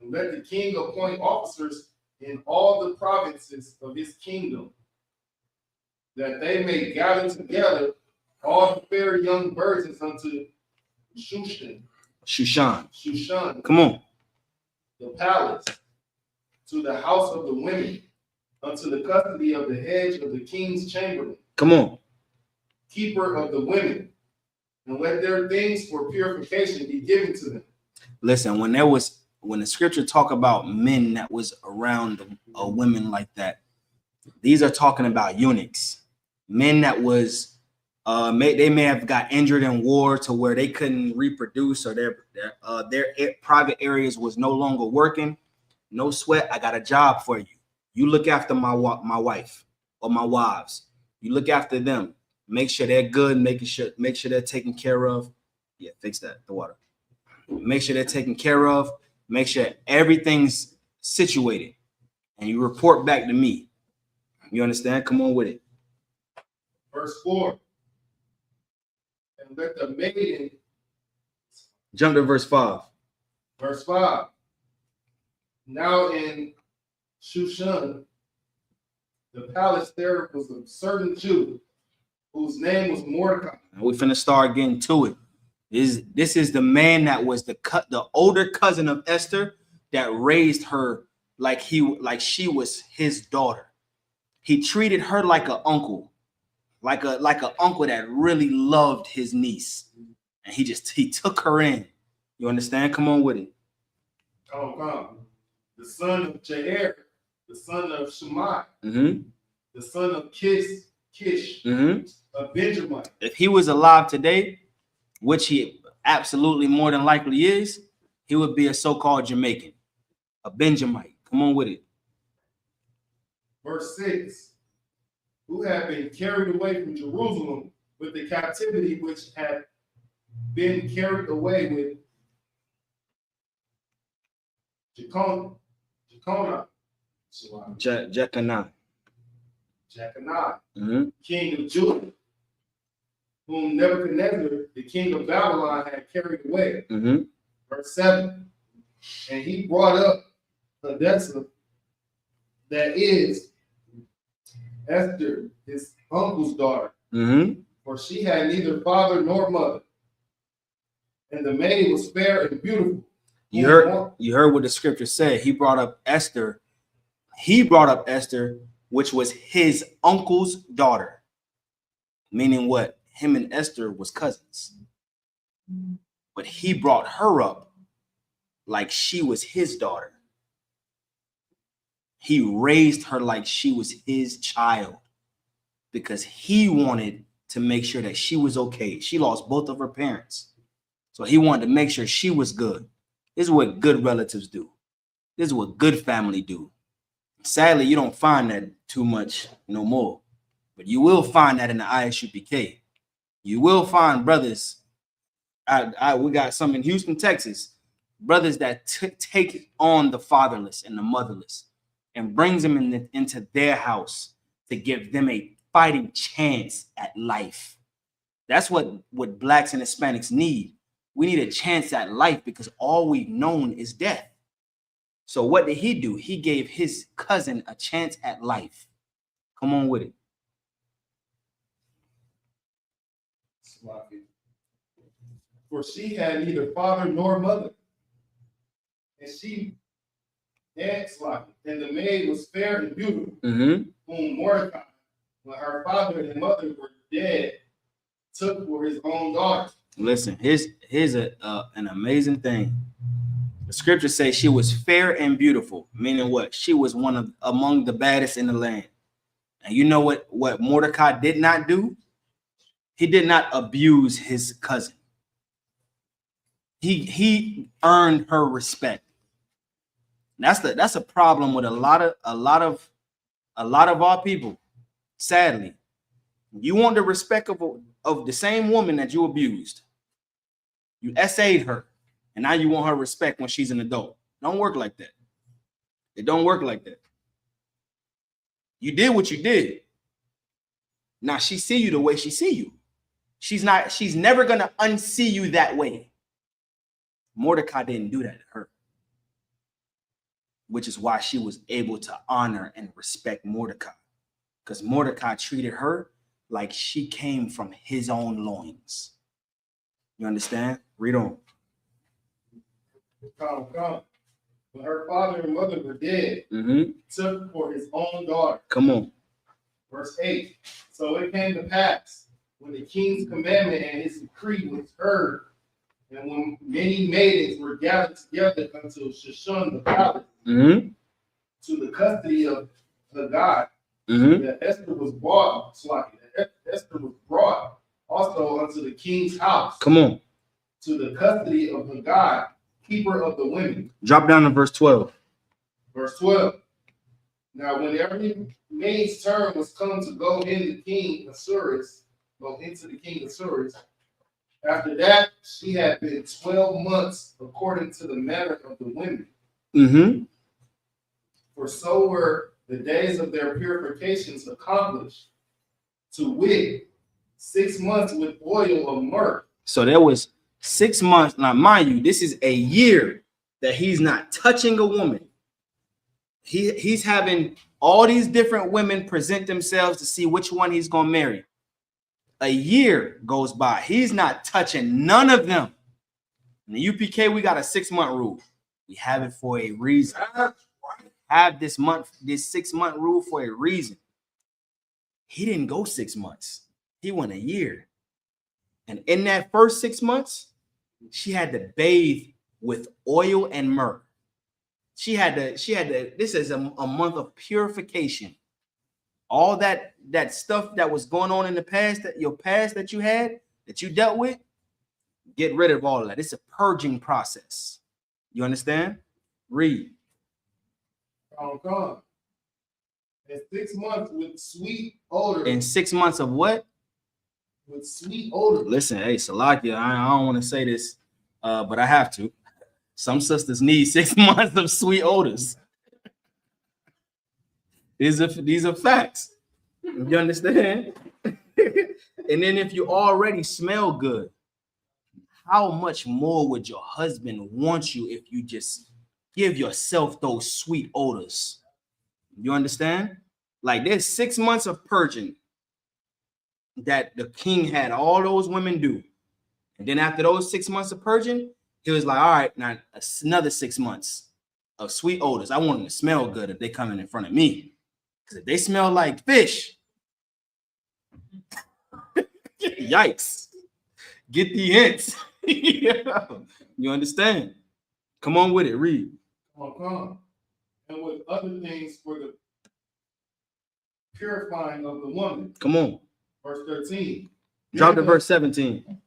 And let the king appoint officers in all the provinces of his kingdom, that they may gather together all the fair young virgins unto Shushan. Come on. The palace, to the house of the women, unto the custody of the hedge of the king's chamberlain. Come on. Keeper of the women, and let their things for purification be given to them. Listen, when the scripture talk about men that was around a women like that, these are talking about eunuchs, men that was they may have got injured in war to where they couldn't reproduce, or their private areas was no longer working. No sweat. I got a job for you. You look after my wife or my wives. You look after them. Make sure they're good. Make sure they're taken care of. Yeah, fix that. The water. Make sure they're taken care of. Make sure everything's situated, and you report back to me. You understand? Come on with it. Verse 4. And let the maiden. Jump to verse 5. Verse 5. Now in Shushan, the palace, there was a certain Jew whose name was Mordecai. We finna start getting to it. This is the man that was the older cousin of Esther that raised her like she was his daughter. He treated her like an uncle, like an uncle that really loved his niece, and he took her in. You understand? Come on with it. Come. The son of Jair, the son of Shammai, the son of Kish, a Benjamite. If he was alive today, which he absolutely more than likely is, he would be a so-called Jamaican, a Benjamite. Come on with it. Verse 6, who had been carried away from Jerusalem with the captivity which had been carried away with Jeconiah, king of Judah, whom Nebuchadnezzar, the king of Babylon, had carried away. Verse 7. And he brought up Hadassah, that is Esther, his uncle's daughter, for she had neither father nor mother. And the maid was fair and beautiful. You heard what the scripture said. He brought up Esther. He brought up Esther, which was his uncle's daughter. Meaning what? Him and Esther was cousins. But he brought her up like she was his daughter. He raised her like she was his child because he wanted to make sure that she was okay. She lost both of her parents. So he wanted to make sure she was good. This is what good relatives do. This is what good family do. Sadly, you don't find that too much no more. But you will find that in the ISUPK. You will find brothers. We got some in Houston, Texas. Brothers that take on the fatherless and the motherless and brings them into their house to give them a fighting chance at life. That's what blacks and Hispanics need. We need a chance at life because all we've known is death. So what did he do? He gave his cousin a chance at life. Come on with it. For she had neither father nor mother. And she danced like it. And the maid was fair and beautiful, whom Mordecai, when her father and mother were dead, took for his own daughter. Listen, here's an amazing thing. The scripture says she was fair and beautiful, meaning what? She was among the baddest in the land. And you know what Mordecai did not do? He did not abuse his cousin. He earned her respect. That's a problem with a lot of our people. Sadly, you want the respect of the same woman that you abused. You essayed her, and now you want her respect when she's an adult. Don't work like that. It don't work like that. You did what you did. Now she see you the way she see you. She's never gonna unsee you that way. Mordecai didn't do that to her, which is why she was able to honor and respect Mordecai, because Mordecai treated her like she came from his own loins. You understand? Read on. When her father and mother were dead, took for his own daughter. Come on. Verse 8. So it came to pass, when the king's commandment and his decree was heard, and when many maidens were gathered together unto Shushan the palace, to the custody of the God, that Esther was brought, Esther was brought also unto the king's house. Come on. To the custody of the God, keeper of the women. Drop down to verse 12. Verse 12. Now, when every maid's turn was come to go into the king Ahasuerus, after that, she had been 12 months according to the manner of the women. For so were the days of their purifications accomplished, to wit, 6 months with oil of myrrh. So there was 6 months. Now, mind you, this is a year that he's not touching a woman. He's having all these different women present themselves to see which one he's going to marry. A year goes by. He's not touching none of them. In the UPK, we got a 6-month rule. We have it for a reason. Have this 6-month rule for a reason. He didn't go 6 months. He went a year. And in that first 6 months, she had to bathe with oil and myrrh. She had to, this is a month of purification. All that stuff that was going on in the past, that you had, that you dealt with, get rid of all of that. It's a purging process. You understand? Read. And 6 months with sweet odor. In 6 months of what? With sweet odor. Listen, hey, Salakia, I don't want to say this, but I have to. Some sisters need 6 months of sweet odors. These are facts. You understand? And then if you already smell good, how much more would your husband want you if you just give yourself those sweet odors? You understand? Like there's 6 months of purging that the king had all those women do. And then after those 6 months of purging, he was like, all right, now another 6 months of sweet odors. I want them to smell good if they coming in front of me. Because if they smell like fish, yikes. Get the hints. Yeah. You understand? Come on with it. Read. Come. And with other things for the purifying of the woman. Come on. Verse 13. Drop to verse 17.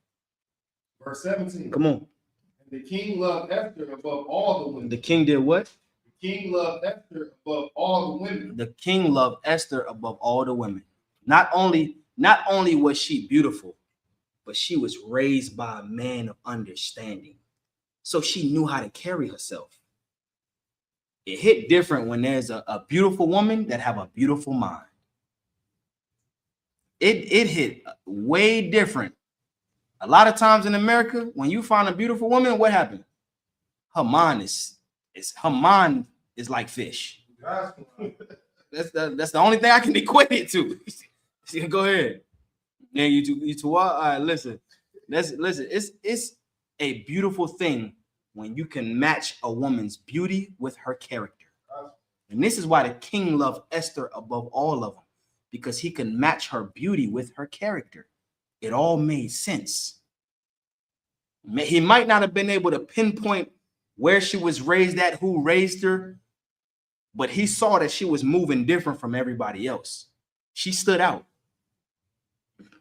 Verse 17. Come on. And the king loved Esther above all the women. The king did what? The king loved Esther above all the women. The king loved Esther above all the women. Not only was she beautiful, but she was raised by a man of understanding. So she knew how to carry herself. It hit different when there's a beautiful woman that have a beautiful mind. It hit way different. A lot of times in America, when you find a beautiful woman, what happened? Her mind is like fish. That's the only thing I can equate it to. Go ahead. Yeah, you two. All right, listen. Listen. It's a beautiful thing when you can match a woman's beauty with her character. And this is why the king loved Esther above all of them, because he can match her beauty with her character. It all made sense. He might not have been able to pinpoint where she was raised at, who raised her, but he saw that she was moving different from everybody else. She stood out.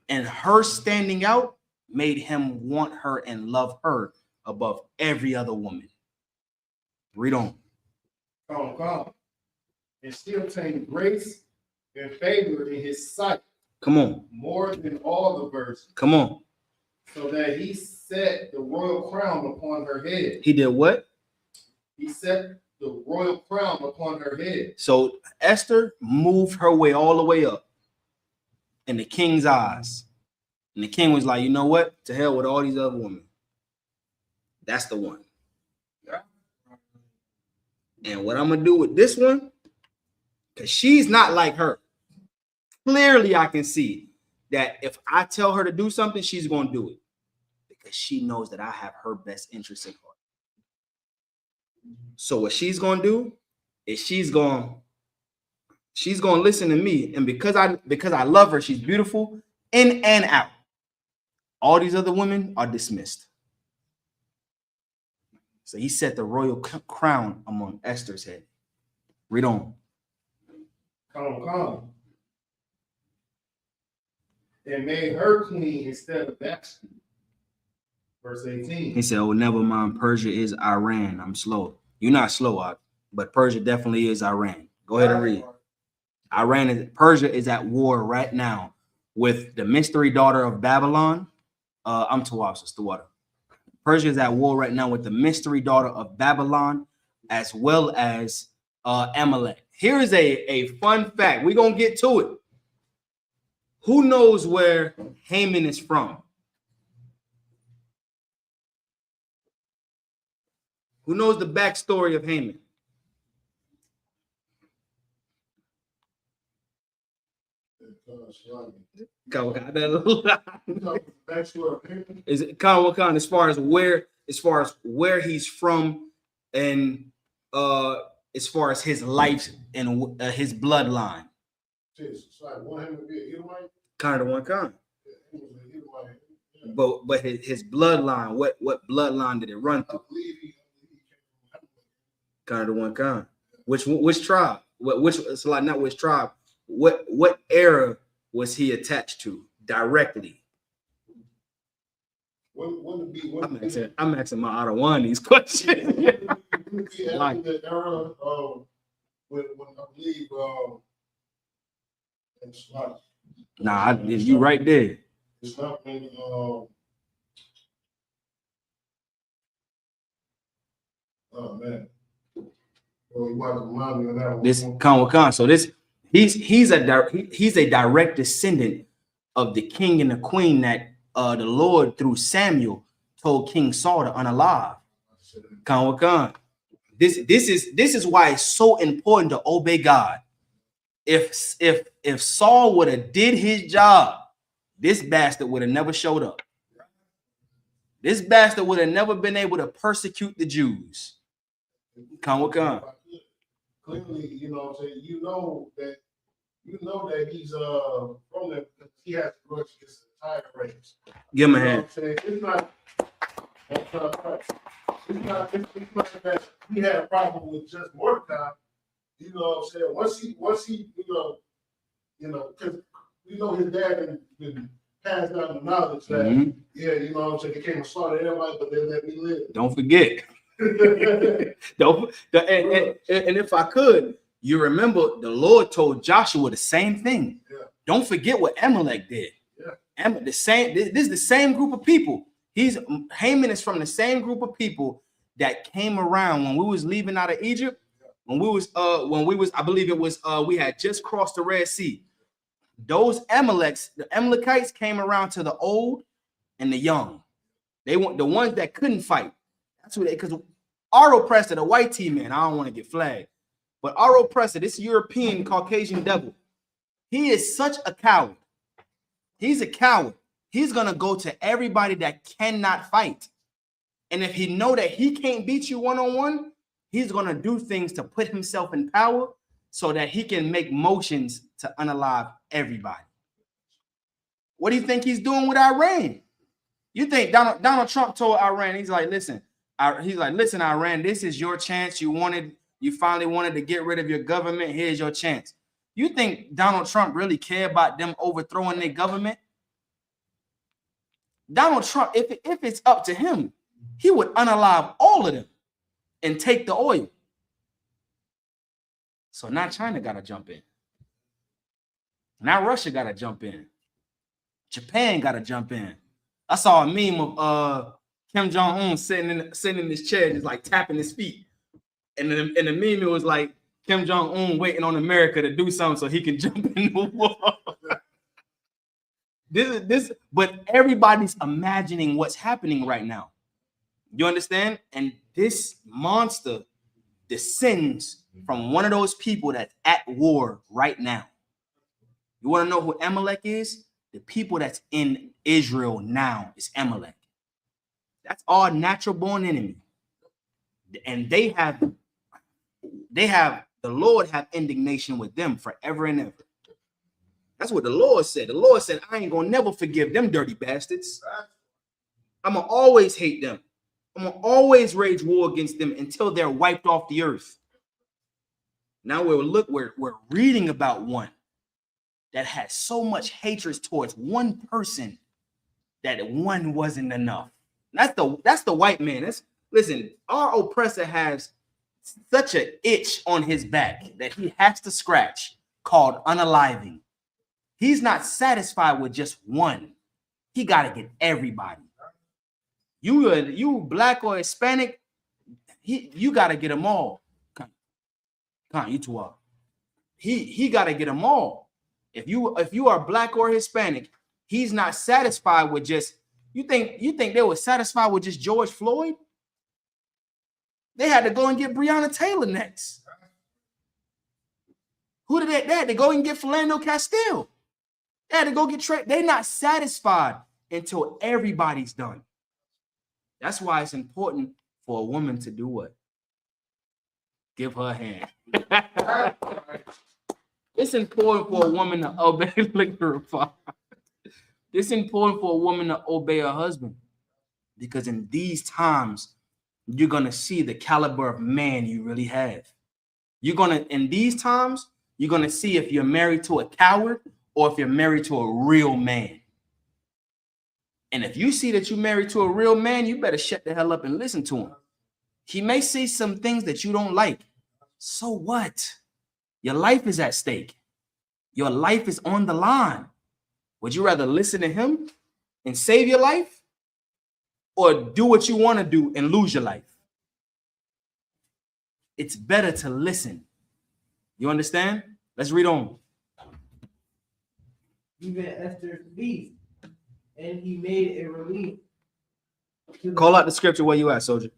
And her standing out made him want her and love her above every other woman. Read on. Come. And she obtained grace and favor in his sight. Come on. More than all the virgins. Come on. So that he set the royal crown upon her head. He did what? He set the royal crown upon her head. So Esther moved her way all the way up in the king's eyes. And the king was like, you know what? To hell with all these other women. That's the one. Yeah. And what I'm going to do with this one, because she's not like her. Clearly, I can see that if I tell her to do something, she's going to do it. Because she knows that I have her best interest in heart. So what she's going to do is she's going to listen to me. And because I love her, she's beautiful in and out. All these other women are dismissed. So he set the royal crown among Esther's head. Read on. Come. And made her queen instead of Vashti. Verse 18. He said, oh, never mind. Persia is Iran. I'm slow. You're not slow, but Persia definitely is Iran. Go ahead and read. Persia is at war right now with the mystery daughter of Babylon. I'm Tawasus, the water. Persia is at war right now with the mystery daughter of Babylon, as well as Amalek. Here is a fun fact. We're going to get to it. Who knows where Haman is from? Who knows the backstory of Haman? Is it Khan as far as where he's from, and as far as his life and his bloodline? Kind of one kind. But his bloodline, what bloodline did it run through? Kind of one kind. Which tribe? It's like not which tribe. What era was he attached to directly? I'm asking my out of one these questions. Like the era when I believe it's not. Nah, you right there. It's not when oh man. Well, you want to remind me of that one. This Khan. So this he's a direct descendant of the king and the queen that the Lord through Samuel told King Saul to unalive. Khan. This is why it's so important to obey God. If Saul would have did his job, this bastard would have never showed up. This bastard would have never been able to persecute the Jews. Khan. Clearly, you know what I'm saying, you know that he's from there because he has to grudge against the entire race. Give him a You know hand. what I'm saying? It's not that he had a problem with just Mordecai. You know what I'm saying? Once he because his dad had been passed down the knowledge that yeah, you know what I'm saying, they came and slaughtered everybody, but they let me live. Don't forget. And if I could, you remember the Lord told Joshua the same thing. Yeah. Don't forget what Amalek did. Yeah. This is the same group of people. Haman is from the same group of people that came around when we was leaving out of Egypt. When we was I believe it was we had just crossed the Red Sea. Those the Amalekites came around to the old and the young. They want the ones that couldn't fight. That's what because our oppressor, the white T man, I don't want to get flagged, but our oppressor, this European Caucasian devil, he is such a coward. He's a coward. He's gonna go to everybody that cannot fight. And if he know that he can't beat you one-on-one, he's gonna do things to put himself in power so that he can make motions to unalive everybody. What do you think he's doing with Iran? You think Donald Trump told Iran, he's like, listen, Iran, this is your chance. You finally wanted to get rid of your government. Here's your chance. You think Donald Trump really care about them overthrowing their government? Donald Trump, if it's up to him, he would unalive all of them and take the oil. So now China got to jump in. Now Russia got to jump in. Japan got to jump in. I saw a meme of Kim Jong-un sitting in his chair, just like tapping his feet. And the meme, it was like Kim Jong-un waiting on America to do something so he can jump in the war. But everybody's imagining what's happening right now. You understand? And this monster descends from one of those people that's at war right now. You want to know who Amalek is? The people that's in Israel now is Amalek. That's our natural born enemy. And they have the Lord have indignation with them forever and ever. That's what the Lord said. The Lord said, I ain't gonna never forgive them dirty bastards. I'm gonna always hate them. I'm gonna always rage war against them until they're wiped off the earth. Now we're reading about one that has so much hatred towards one person that one wasn't enough. That's the white man. Listen, our oppressor has such an itch on his back that he has to scratch called unaliving. He's not satisfied with just one. He got to get everybody. You black or Hispanic, you got to get them all. You two are. He got to get them all. If you are black or Hispanic, he's not satisfied with just. You think they were satisfied with just George Floyd? They had to go and get Breonna Taylor next. Who did they had to go and get Philando Castile? They had to go get Trey. They're not satisfied until everybody's done. That's why it's important for a woman to do what? Give her a hand. It's important for a woman to obey. It's important for a woman to obey her husband, because in these times, you're going to see the caliber of man you really have. In these times, you're going to see if you're married to a coward or if you're married to a real man. And if you see that you're married to a real man, you better shut the hell up and listen to him. He may say some things that you don't like. So what? Your life is at stake. Your life is on the line. Would you rather listen to him and save your life, or do what you want to do and lose your life? It's better to listen. You understand? Let's read on. Even Esther's feast, and he made a relief Call out the scripture where you at, soldier.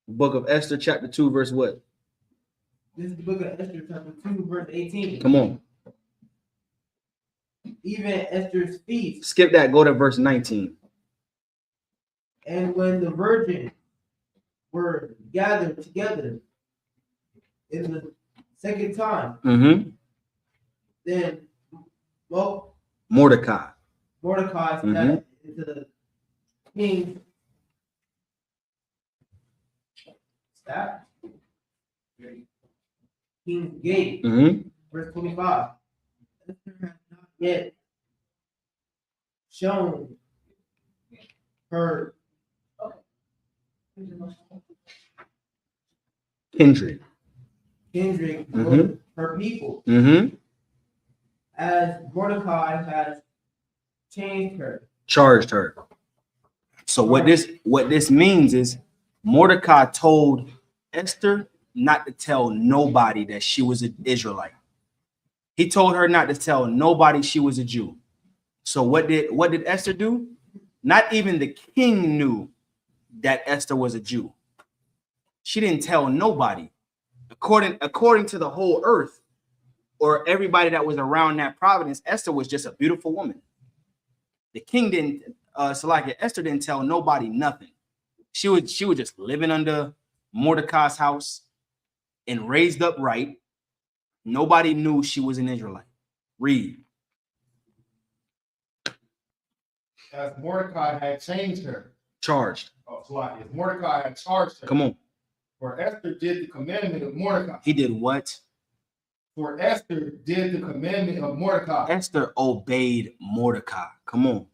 Book of Esther, chapter 2, verse what? This is the book of Esther, chapter 2, verse 18. Come on. Even Esther's feast. Skip that. Go to verse 19. And when the virgins were gathered together in the second time, Mm-hmm. then Mordecai. Mordecai Mhm. stepped into the king's king's gate. Mm-hmm. Verse 25. Esther has not yet shown her Kindred. kindred, Mhm. her people, Mm-hmm. as Mordecai has changed her. Charged her. So what this means is Mordecai told Esther not to tell nobody that she was an Israelite. He told her not to tell nobody she was a Jew. So what did Esther do? Not even the king knew that Esther was a Jew. She didn't tell nobody. According to the whole earth or everybody that was around that province, Esther was just a beautiful woman. The king didn't, Esther didn't tell nobody nothing. She was just living under Mordecai's house and raised up right. Nobody knew she was an Israelite. Read. As Mordecai had changed her. Charged. Oh, Salaki. As Mordecai had charged her. Come on. For Esther did the commandment of Mordecai. He did what? For Esther did the commandment of Mordecai. Esther obeyed Mordecai. Come on.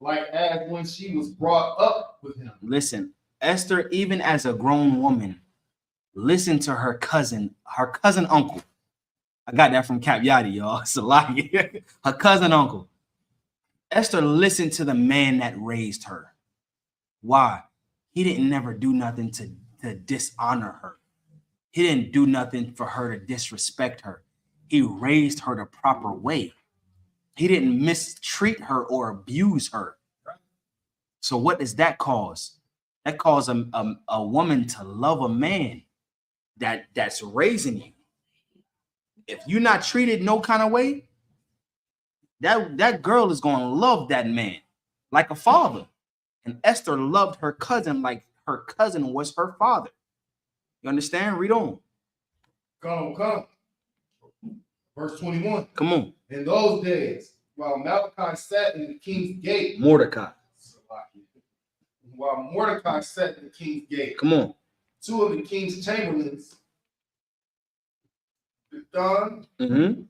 Like as when she was brought up with him. Listen, Esther, even as a grown woman, listened to her cousin uncle. I got that from Cap Yadi, y'all. Salaki. Her cousin uncle. Esther listened to the man that raised her. Why? He didn't never do nothing to dishonor her. He didn't do nothing for her to disrespect her. He raised her the proper way. He didn't mistreat her or abuse her. So what does that cause? That causes a woman to love a man that's raising you. If you're not treated no kind of way, that girl is going to love that man like a father. And Esther loved her cousin like her cousin was her father. You understand? Read on. Come. Verse 21. Come on. In those days, while Malachi sat in the king's gate. Mordecai. While Mordecai sat in the king's gate. Come on. Two of the king's chamberlains, Bigthan and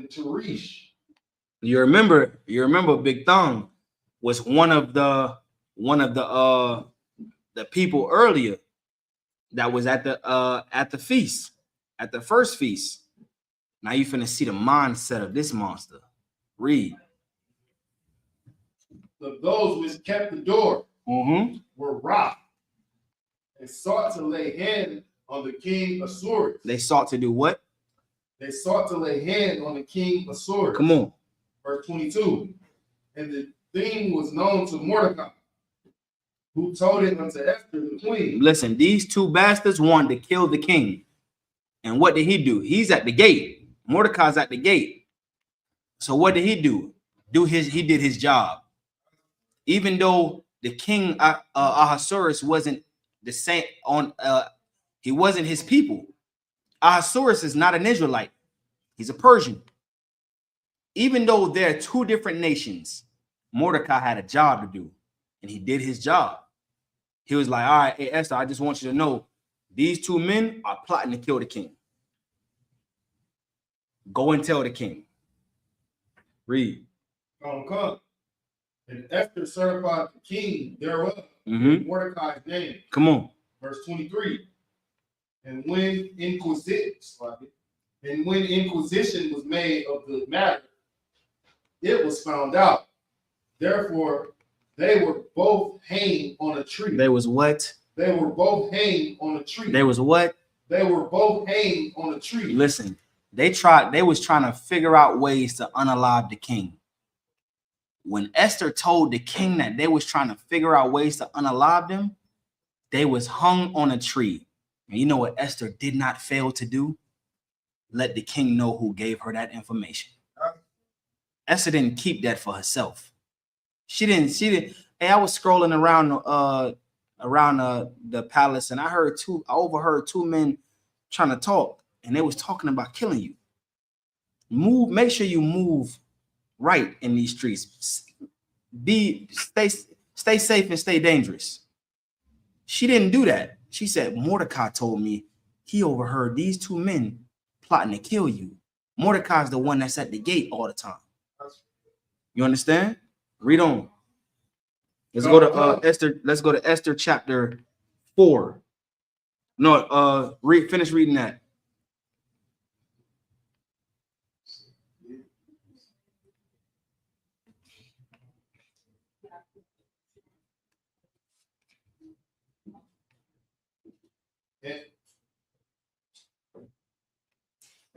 Teresh. You remember Big Thong was one of the people earlier that was at the feast, at the first feast. Now you finna see the mindset of this monster. Read. Those which kept the door were wroth and sought to lay hand on the king Assyrius. They sought to do what? They sought to lay hand on the king Assyrius. Come on. Verse 22. And the thing was known to Mordecai, who told it unto Esther the queen. Listen, these two bastards wanted to kill the king. And what did he do? He's at the gate. Mordecai's at the gate. So what did he do? He did his job. Even though the king Ahasuerus wasn't the same he wasn't his people. Ahasuerus is not an Israelite. He's a Persian. Even though they're two different nations, Mordecai had a job to do, and he did his job. He was like, all right, hey, Esther, I just want you to know these two men are plotting to kill the king. Go and tell the king. Read. Come. And Esther certified the king thereof in Mordecai's name. Come on. Verse 23. And when inquisition was made of the matter, it was found out. Therefore, they were both hanged on a tree. They was what? They were both hanged on a tree. They was what? They were both hanged on a tree. Listen, They was trying to figure out ways to unalive the king. When Esther told the king that they was trying to figure out ways to unalive them, they was hung on a tree. And you know what Esther did not fail to do? Let the king know who gave her that information. Esther didn't keep that for herself. She didn't. Hey, I was scrolling around the palace, and I overheard two men trying to talk, and they was talking about killing you. Make sure you move right in these streets. Stay safe and stay dangerous. She didn't do that. She said, Mordecai told me he overheard these two men plotting to kill you. Mordecai's the one that's at the gate all the time. You understand? Read on. Let's go to Esther. Let's go to Esther chapter 4. No, finish reading that.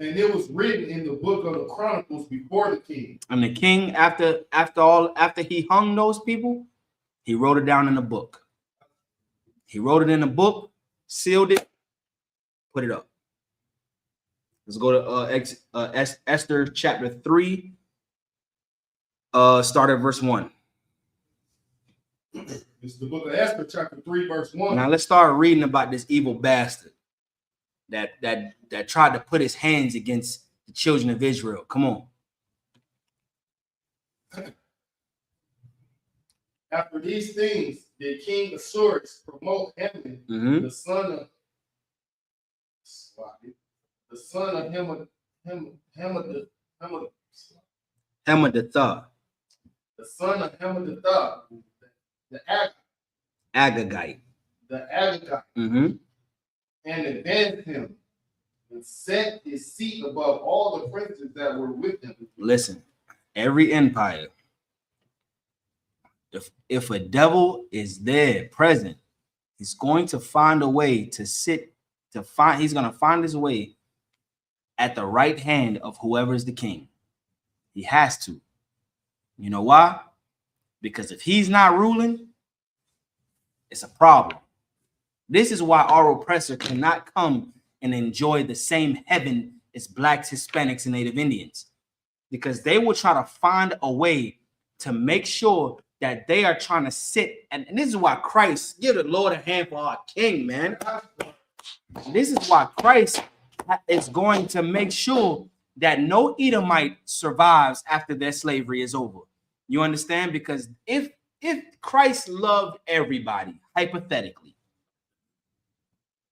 And it was written in the book of the Chronicles before the king. And the king, after he hung those people, he wrote it down in a book. He wrote it in a book, sealed it, put it up. Let's go to Esther chapter 3, start at verse 1. It's the book of Esther, chapter 3, verse 1. Now let's start reading about this evil bastard that tried to put his hands against the children of Israel. Come on. After these things, did King Isupk promote Haman, the son of Hammedatha, the son of Hammedatha, the Agagite, and advanced him and set his seat above all the princes that were with him. Listen, every empire, if a devil is there present, he's going to find a way he's going to find his way at the right hand of whoever is the king. He has to. You know why? Because if he's not ruling, it's a problem. This is why our oppressor cannot come and enjoy the same heaven as blacks, Hispanics, and Native Indians, because they will try to find a way to make sure that they are trying to sit. And this is why Christ, give the Lord a hand for our king, man. This is why Christ is going to make sure that no Edomite survives after their slavery is over. You understand? Because if Christ loved everybody, hypothetically,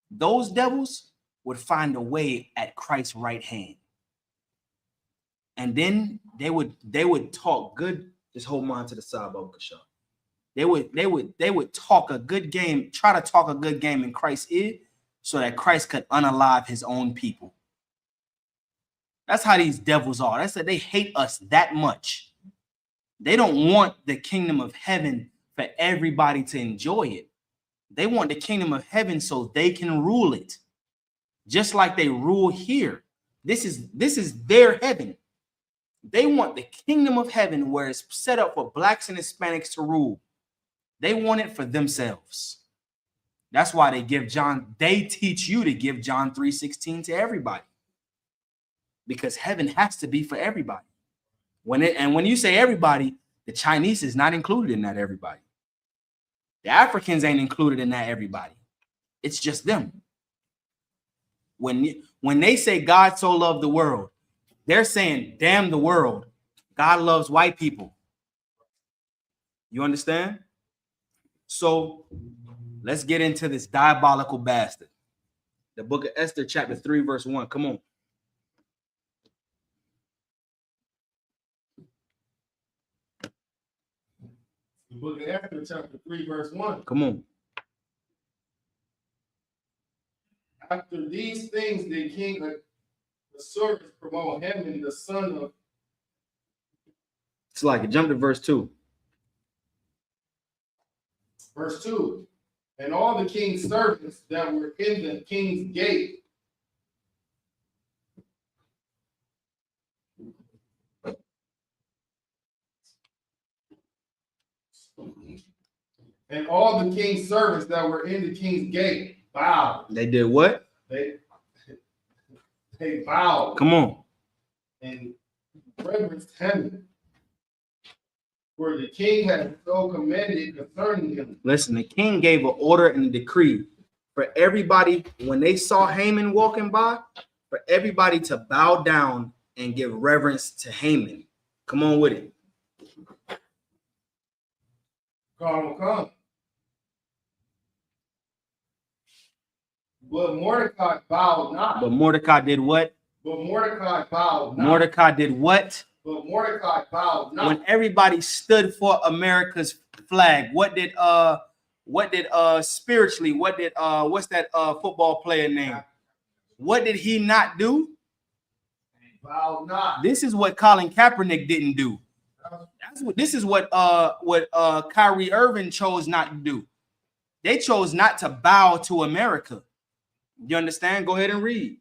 those devils would find a way at Christ's right hand. And then they would talk good. Just hold on to the side, Bokasha. They would talk a good game, try to talk a good game in Christ's ear so that Christ could unalive his own people. That's how these devils are. That's that they hate us that much. They don't want the kingdom of heaven for everybody to enjoy it. They want the kingdom of heaven so they can rule it, just like they rule here. This is their heaven. They want the kingdom of heaven where it's set up for blacks and Hispanics to rule. They want it for themselves. That's why they teach you to give John 3:16 to everybody, because heaven has to be for everybody. When you say everybody, the Chinese is not included in that everybody. The Africans ain't included in that everybody. It's just them. When they say God so loved the world, they're saying, damn the world. God loves white people. You understand? So let's get into this diabolical bastard. The book of Esther, chapter 3, verse 1. Come on. The book of Esther, chapter 3, verse 1. Come on. After these things, the king of the service promote Haman, the son of. It's like jump to verse 2. Verse 2. And all the king's servants that were in the king's gate And all the king's servants that were in the king's gate bowed. They did what? They bowed Come on. and reverenced him. For the king had so commanded concerning him. Listen, the king gave an order and a decree for everybody when they saw Haman walking by, for everybody to bow down and give reverence to Haman. Come on with it. Come. But Mordecai bowed not. But Mordecai did what? But Mordecai bowed not. Mordecai did what? But Mordecai bowed not. When everybody stood for America's flag, what did spiritually, what did what's that football player name? What did he not do? Bowed not. This is what Colin Kaepernick didn't do. This is what Kyrie Irving chose not to do. They chose not to bow to America. You understand? Go ahead and read.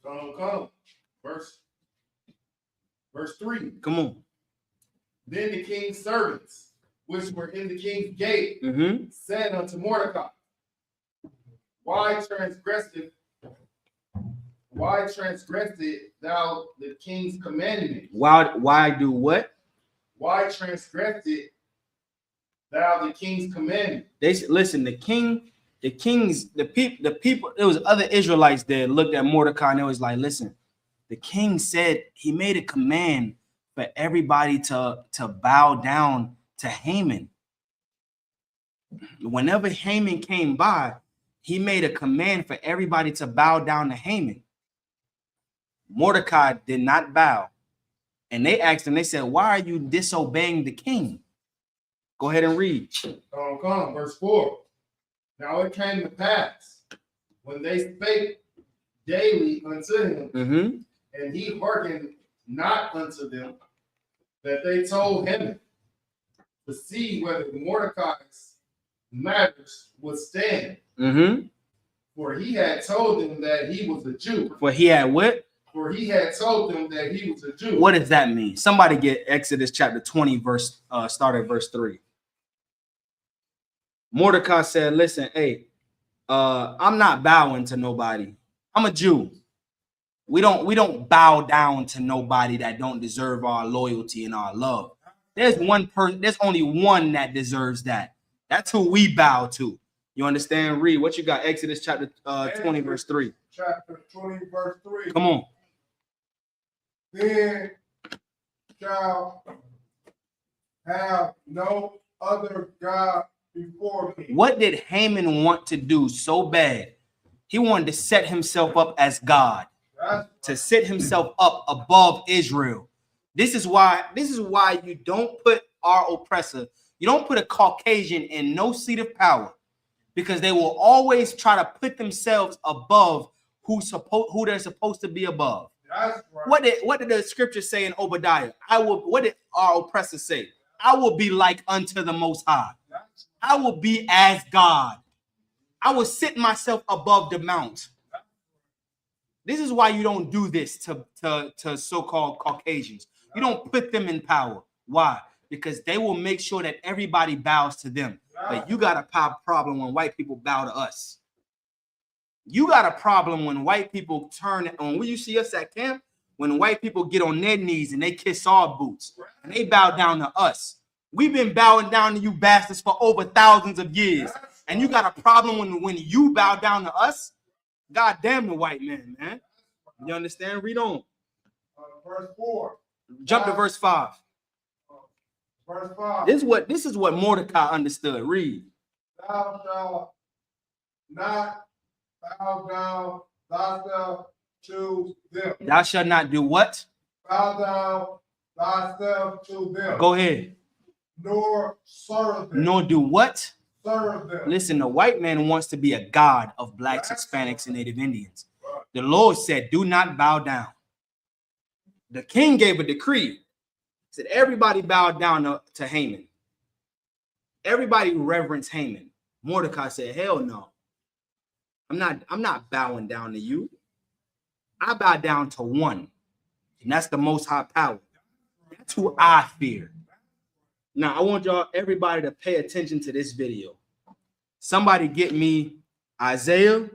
Come. Verse 3. Come on. Then the king's servants, which were in the king's gate, said unto Mordecai, Why transgressed thou the king's commandment? Why do what? Why transgressed thou the king's commandment? They listen, the people, there was other Israelites there looked at Mordecai and they was like, listen, the king said he made a command for everybody to bow down to Haman. Whenever Haman came by, he made a command for everybody to bow down to Haman. Mordecai did not bow. And they asked him, they said, why are you disobeying the king? Go ahead and read. Come, verse 4. Now it came to pass, when they spake daily unto him, and he hearkened not unto them, that they told him to see whether Mordecai's matters would stand. For he had told them that he was a Jew. For he had what? For he had told them that he was a Jew. What does that mean? Somebody get Exodus chapter 20, start at verse 3. Mordecai said, listen, hey, I'm not bowing to nobody. I'm a Jew. We don't bow down to nobody that don't deserve our loyalty and our love. There's one person, there's only one that deserves that. That's who we bow to. You understand? Read what you got. Exodus chapter 20, verse 3. Chapter 20, verse 3. Come on. Then shall have no other God before me. What did Haman want to do so bad? He wanted to set himself up as God, to set himself up above Israel. This is why you don't put our oppressor, you don't put a Caucasian in no seat of power, because they will always try to put themselves above who they're supposed to be above. That's right. What did the scripture say in Obadiah? What did our oppressor say? I will be like unto the Most High. I will be as God. I will sit myself above the mount. This is why you don't do this to so-called Caucasians. You don't put them in power. Why? Because they will make sure that everybody bows to them. But you got a problem when white people bow to us. You got a problem when white people turn on. When you see us at camp, when white people get on their knees and they kiss our boots and they bow down to us. We've been bowing down to you bastards for over thousands of years. And you got a problem when you bow down to us? God damn the white man, man. You understand? Read on. Verse 4. Jump to verse 5. Verse 5. This is what Mordecai understood. Read. Thou shalt not bow down thyself to them. Thou shalt not do what? Bow down thyself to them. Go ahead. Nor serve them. Nor do what? Serve them. Listen, the white man wants to be a god of blacks, Hispanics, and Native Indians. The Lord said, do not bow down. The king gave a decree. He said, everybody bow down to Haman. Everybody reverence Haman. Mordecai said, hell no. I'm not bowing down to you. I bow down to one, and that's the Most High power. That's who I fear. Now, I want everybody to pay attention to this video. Somebody get me Isaiah,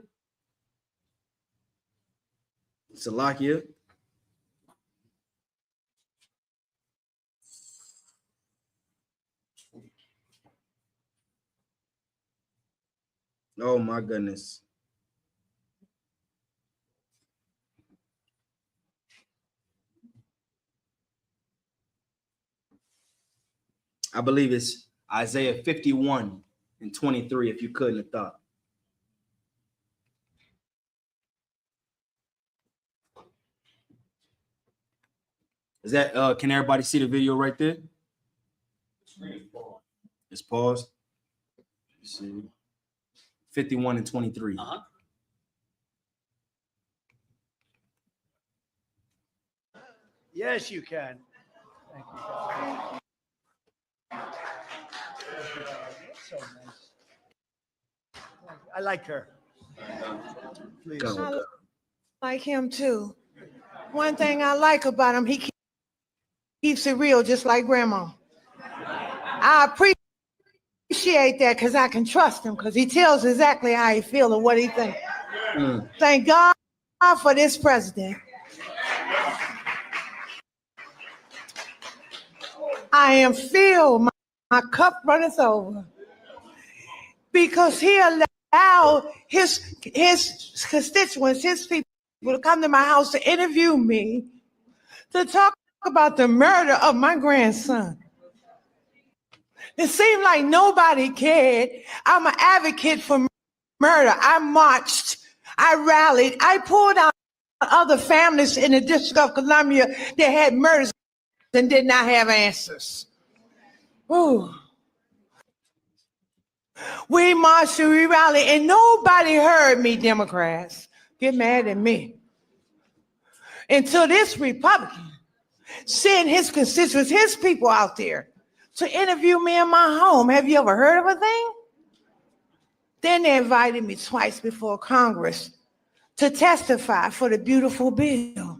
Salakia. Oh my goodness. I believe it's Isaiah 51 and 23, if you couldn't have thought. Is that can everybody see the video right there? It's paused. Let's see. 51 and 23. Yes, you can. Thank you. So nice. I like her. Please. Go. I like him too. One thing I like about him, he keeps it real, just like grandma. I appreciate that because I can trust him because he tells exactly how he feels and what he thinks. Thank God for this president. I am filled, my cup runneth over because he allowed his constituents, his people to come to my house to interview me, to talk about the murder of my grandson. It seemed like nobody cared. I'm an advocate for murder. I marched, I rallied, I pulled out other families in the District of Columbia that had murders and did not have answers. Ooh. We marched and we rallied, and nobody heard me, Democrats. Get mad at me. Until this Republican sent his constituents, his people out there to interview me in my home. Have you ever heard of a thing? Then they invited me twice before Congress to testify for the beautiful bill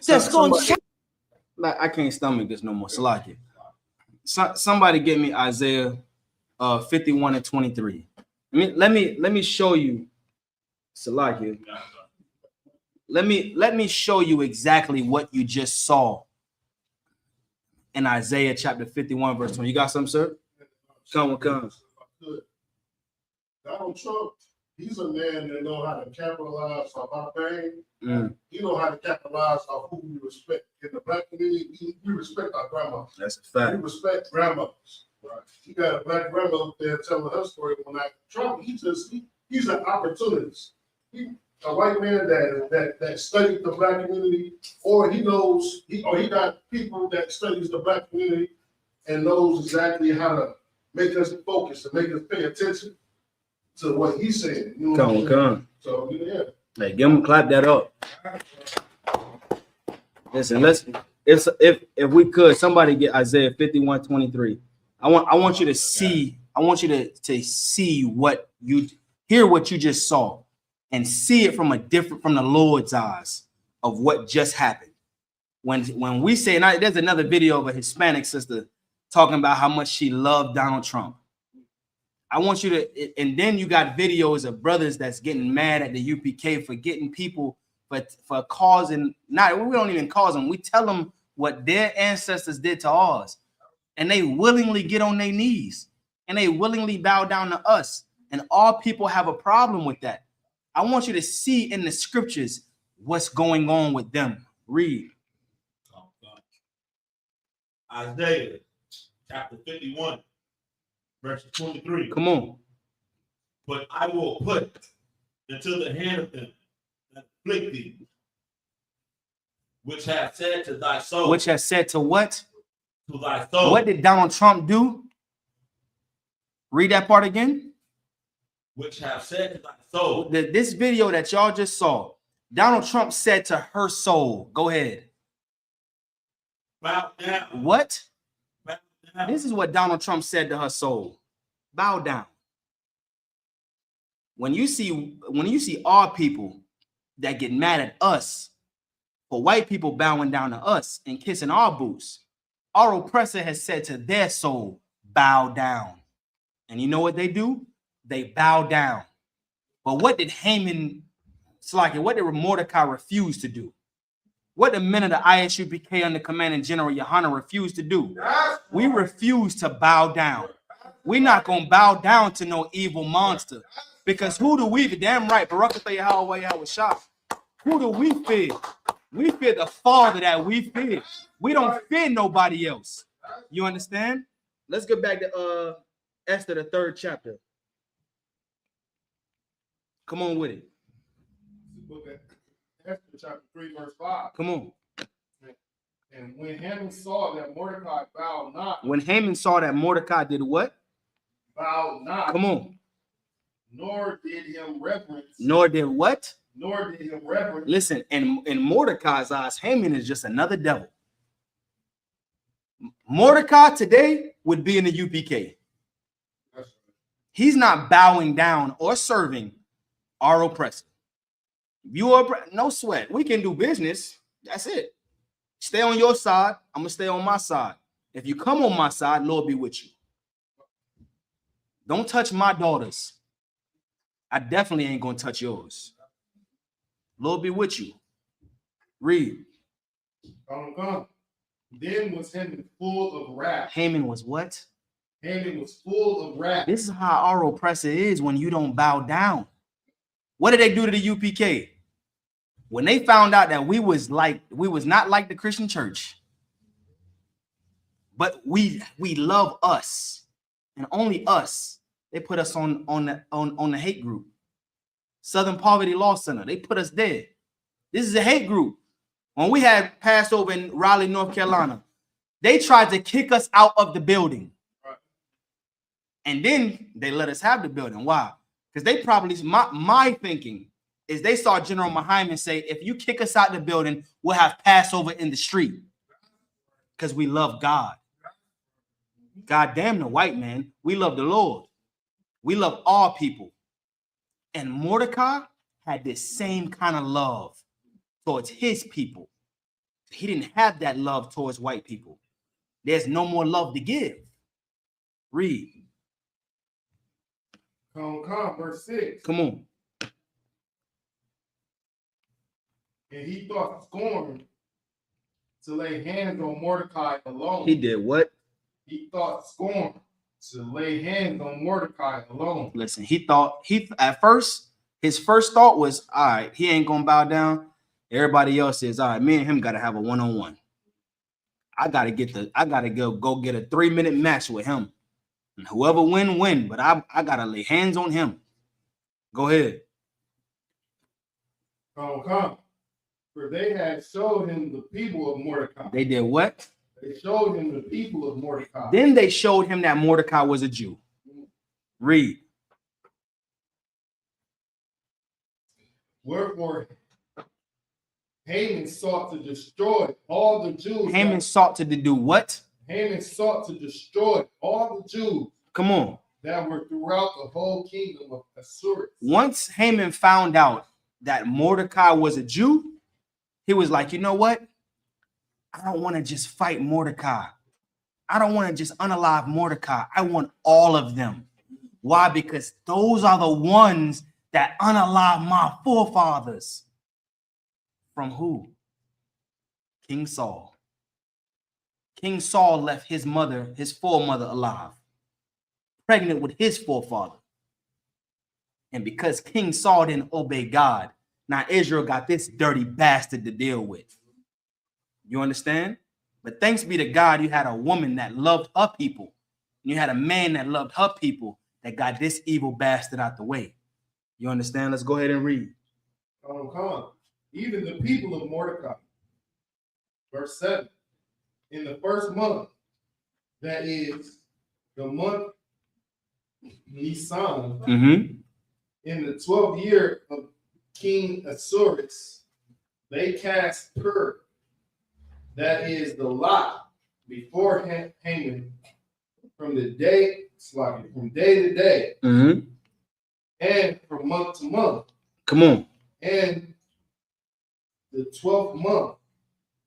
that's going to change. I can't stomach this no more. Salakia. Somebody get me Isaiah 51 and 23. Let me show you, Salakia. Let me show you exactly what you just saw in Isaiah chapter 51, verse 20. You got something, sir? Come. Donald Trump, he's a man that knows how to capitalize off our fame. He knows how to capitalize off who we respect. In the black community, we respect our grandmas. That's a fact. We respect grandmothers. Right. He got a black grandmother there telling her story. When Trump, he's an opportunist. A white man that studied the black community, or he got people that studies the black community and knows exactly how to make us focus and make us pay attention to what he's saying. You know Come. So yeah. Hey, give him clap that up. Listen, if we could, somebody get Isaiah 51, 23. I want you to see, I want you to see what you hear what you just saw and see it from the Lord's eyes of what just happened. When we say, and there's another video of a Hispanic sister talking about how much she loved Donald Trump. I want you to, and then you got videos of brothers that's getting mad at the UPK for getting people, for causing, we don't even cause them. We tell them what their ancestors did to ours. And they willingly get on their knees and they willingly bow down to us. And all people have a problem with that. I want you to see in the scriptures what's going on with them. Read. Isaiah chapter 51, verse 23. Come on. But I will put into the hand of them that afflict thee, which have said to thy soul. Which has said to what? To thy soul. What did Donald Trump do? Read that part again. Which have said to thy soul. This video that y'all just saw, Donald Trump said to her soul, go ahead. Bow down. What? Bow down. This is what Donald Trump said to her soul. Bow down. When you see our people that get mad at us for white people bowing down to us and kissing our boots. Our oppressor has said to their soul, bow down. And you know what they do? They bow down. But what did Haman, what did Mordecai refuse to do? What the men of the ISUPK under Commanding General Yohana refused to do? We refuse to bow down. We're not going to bow down to no evil monster. Because who do we, damn right, Barakatha Yahweh Yahweh, who do we fear? We fear the Father that we fear. We don't fear nobody else. You understand? Let's get back to Esther, the 3rd chapter. Come on with it. Esther chapter 3, verse 5. Come on. And when Haman saw that Mordecai bowed not. When Haman saw that Mordecai did what? Bowed not. Come on. Nor did him reverence. Nor did what? Nor did him reverence. Listen, in Mordecai's eyes, Haman is just another devil. Mordecai today would be in the UPK. He's not bowing down or serving our oppressor. You are no sweat. We can do business. That's it. Stay on your side. I'm gonna stay on my side. If you come on my side, Lord be with you. Don't touch my daughters. I definitely ain't gonna touch yours. Lord be with you. Read. Then was Haman full of wrath. Haman was what? Haman was full of wrath. This is how our oppressor is when you don't bow down. What did they do to the UPK? When they found out that we was not like the Christian church, but we love us and only us, they put us on the hate group. Southern Poverty Law Center, they put us there. This is a hate group. When we had Passover in Raleigh, North Carolina, they tried to kick us out of the building. And then they let us have the building. Why? Because they probably, my thinking is they saw General Muhammad say, if you kick us out the building, we'll have Passover in the street. Because we love God. God damn the white man. We love the Lord. We love all people. And Mordecai had this same kind of love towards his people. He didn't have that love towards white people. There's no more love to give. Read. Verse 6. Come on. And he thought scorn to lay hands on Mordecai alone. He did what? He thought scorn to lay hands on Mordecai alone. Listen, at first, his first thought was, all right, he ain't gonna bow down. Everybody else says, all right, me and him gotta have a one-on-one. I gotta go get a 3-minute match with him. And whoever win, but I gotta lay hands on him. Go ahead. For they had showed him the people of Mordecai. They did what? They showed him the people of Mordecai. Then they showed him that Mordecai was a Jew. Read. Wherefore Haman sought to destroy all the Jews. Haman sought to do what? Haman sought to destroy all the Jews. Come on. That were throughout the whole kingdom of Assyria. Once Haman found out that Mordecai was a Jew, he was like, you know what? I don't want to just fight Mordecai. I don't want to just unalive Mordecai. I want all of them. Why? Because those are the ones that unalive my forefathers. From who? King Saul. King Saul left his mother, his foremother alive, pregnant with his forefather. And because King Saul didn't obey God, now Israel got this dirty bastard to deal with. You understand? But thanks be to God, you had a woman that loved her people. You had a man that loved her people that got this evil bastard out the way. You understand? Let's go ahead and read. Even the people of Mordecai. Verse 7. In the first month, that is the month Nisan, in the 12th year of King Assuerus, they cast Purim, that is the lot, before Haman from day to day, and from month to month. Come on. And the 12th month,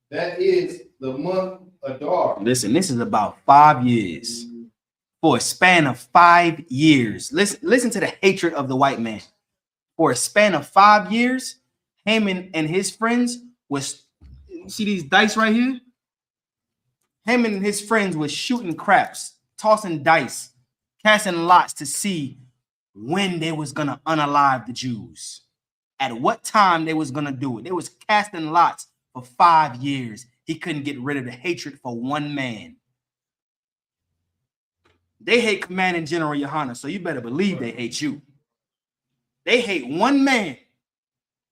that is the month Adar. Listen, this is about 5 years. For a span of 5 years. Listen to the hatred of the white man. For a span of 5 years, Haman and his friends was, see these dice right here? Haman and his friends was shooting craps, tossing dice, casting lots to see when they was gonna unalive the Jews. At what time they was gonna do it. They was casting lots for 5 years. He couldn't get rid of the hatred for one man. They hate Commanding General Yohana, so you better believe they hate you. They hate one man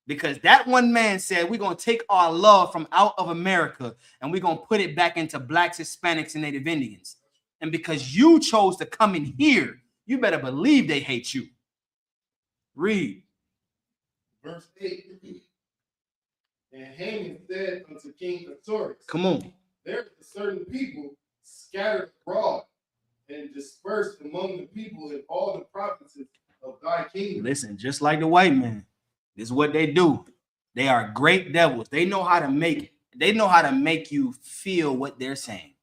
because that one man said, we're going to take our love from out of America and we're going to put it back into blacks, Hispanics, and Native Indians. And because you chose to come in here, you better believe they hate you. Read. Verse 8. And Haman said unto King Ahasuerus, Come on. there are certain people scattered abroad and dispersed among the people in all the provinces of thy kingdom. Listen, just like the white man, this is what they do. They are great devils. They know how to make you feel what they're saying.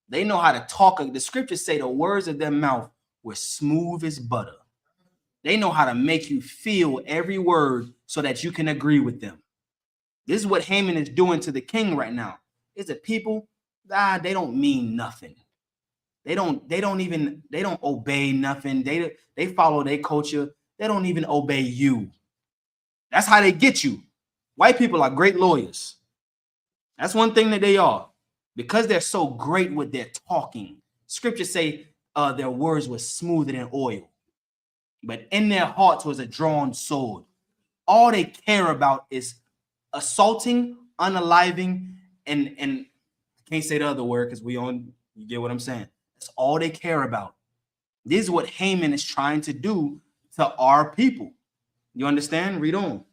They know how to talk. The scriptures say the words of their mouth were smooth as butter. They know how to make you feel every word so that you can agree with them. This is what Haman is doing to the king right now. It's the people, they don't mean nothing. They don't obey nothing. They follow their culture. They don't even obey you. That's how they get you. White people are great lawyers. That's one thing that they are. Because they're so great with their talking. Scriptures say their words were smoother than oil. But in their hearts was a drawn sword. All they care about is assaulting, unaliving, and I can't say the other word because you get what I'm saying. That's all they care about. This is what Haman is trying to do to our people. You understand? Read on.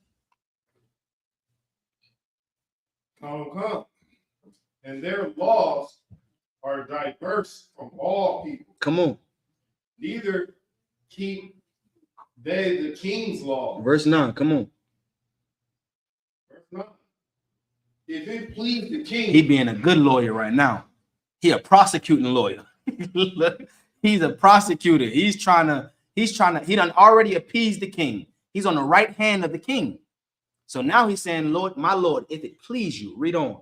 Come. And their laws are diverse from all people. Come on. Neither keep they the king's law. Verse 9. Come on. Verse 9. If it please the king. He being a good lawyer right now. He a prosecuting lawyer. He's a prosecutor. He done already appeased the king. He's on the right hand of the king. So now he's saying, Lord, my Lord, if it please you, read on.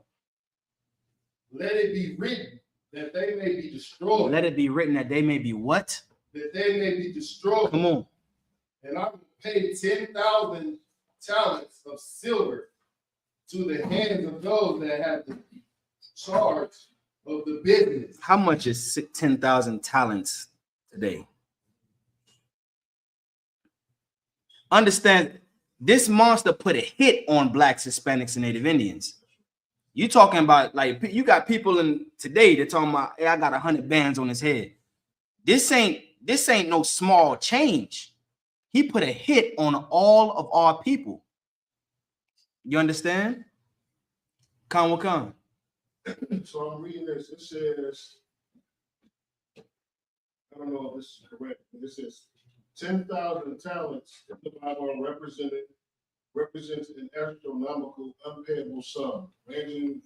Let it be written that they may be destroyed. Let it be written that they may be what? That they may be destroyed. Come on. And I will pay 10,000 talents of silver to the hands of those that have the charge of the business. How much is 10,000 talents today? Understand, this monster put a hit on blacks, Hispanics, and Native Indians. You talking about, like, you got people in today that talking about, hey, I got 100 bands on his head. This ain't no small change. He put a hit on all of our people. You understand? Come. So I'm reading this. It says, I don't know if this is correct, but it says 10,000 talents in the Bible represents an astronomical unpayable sum ranging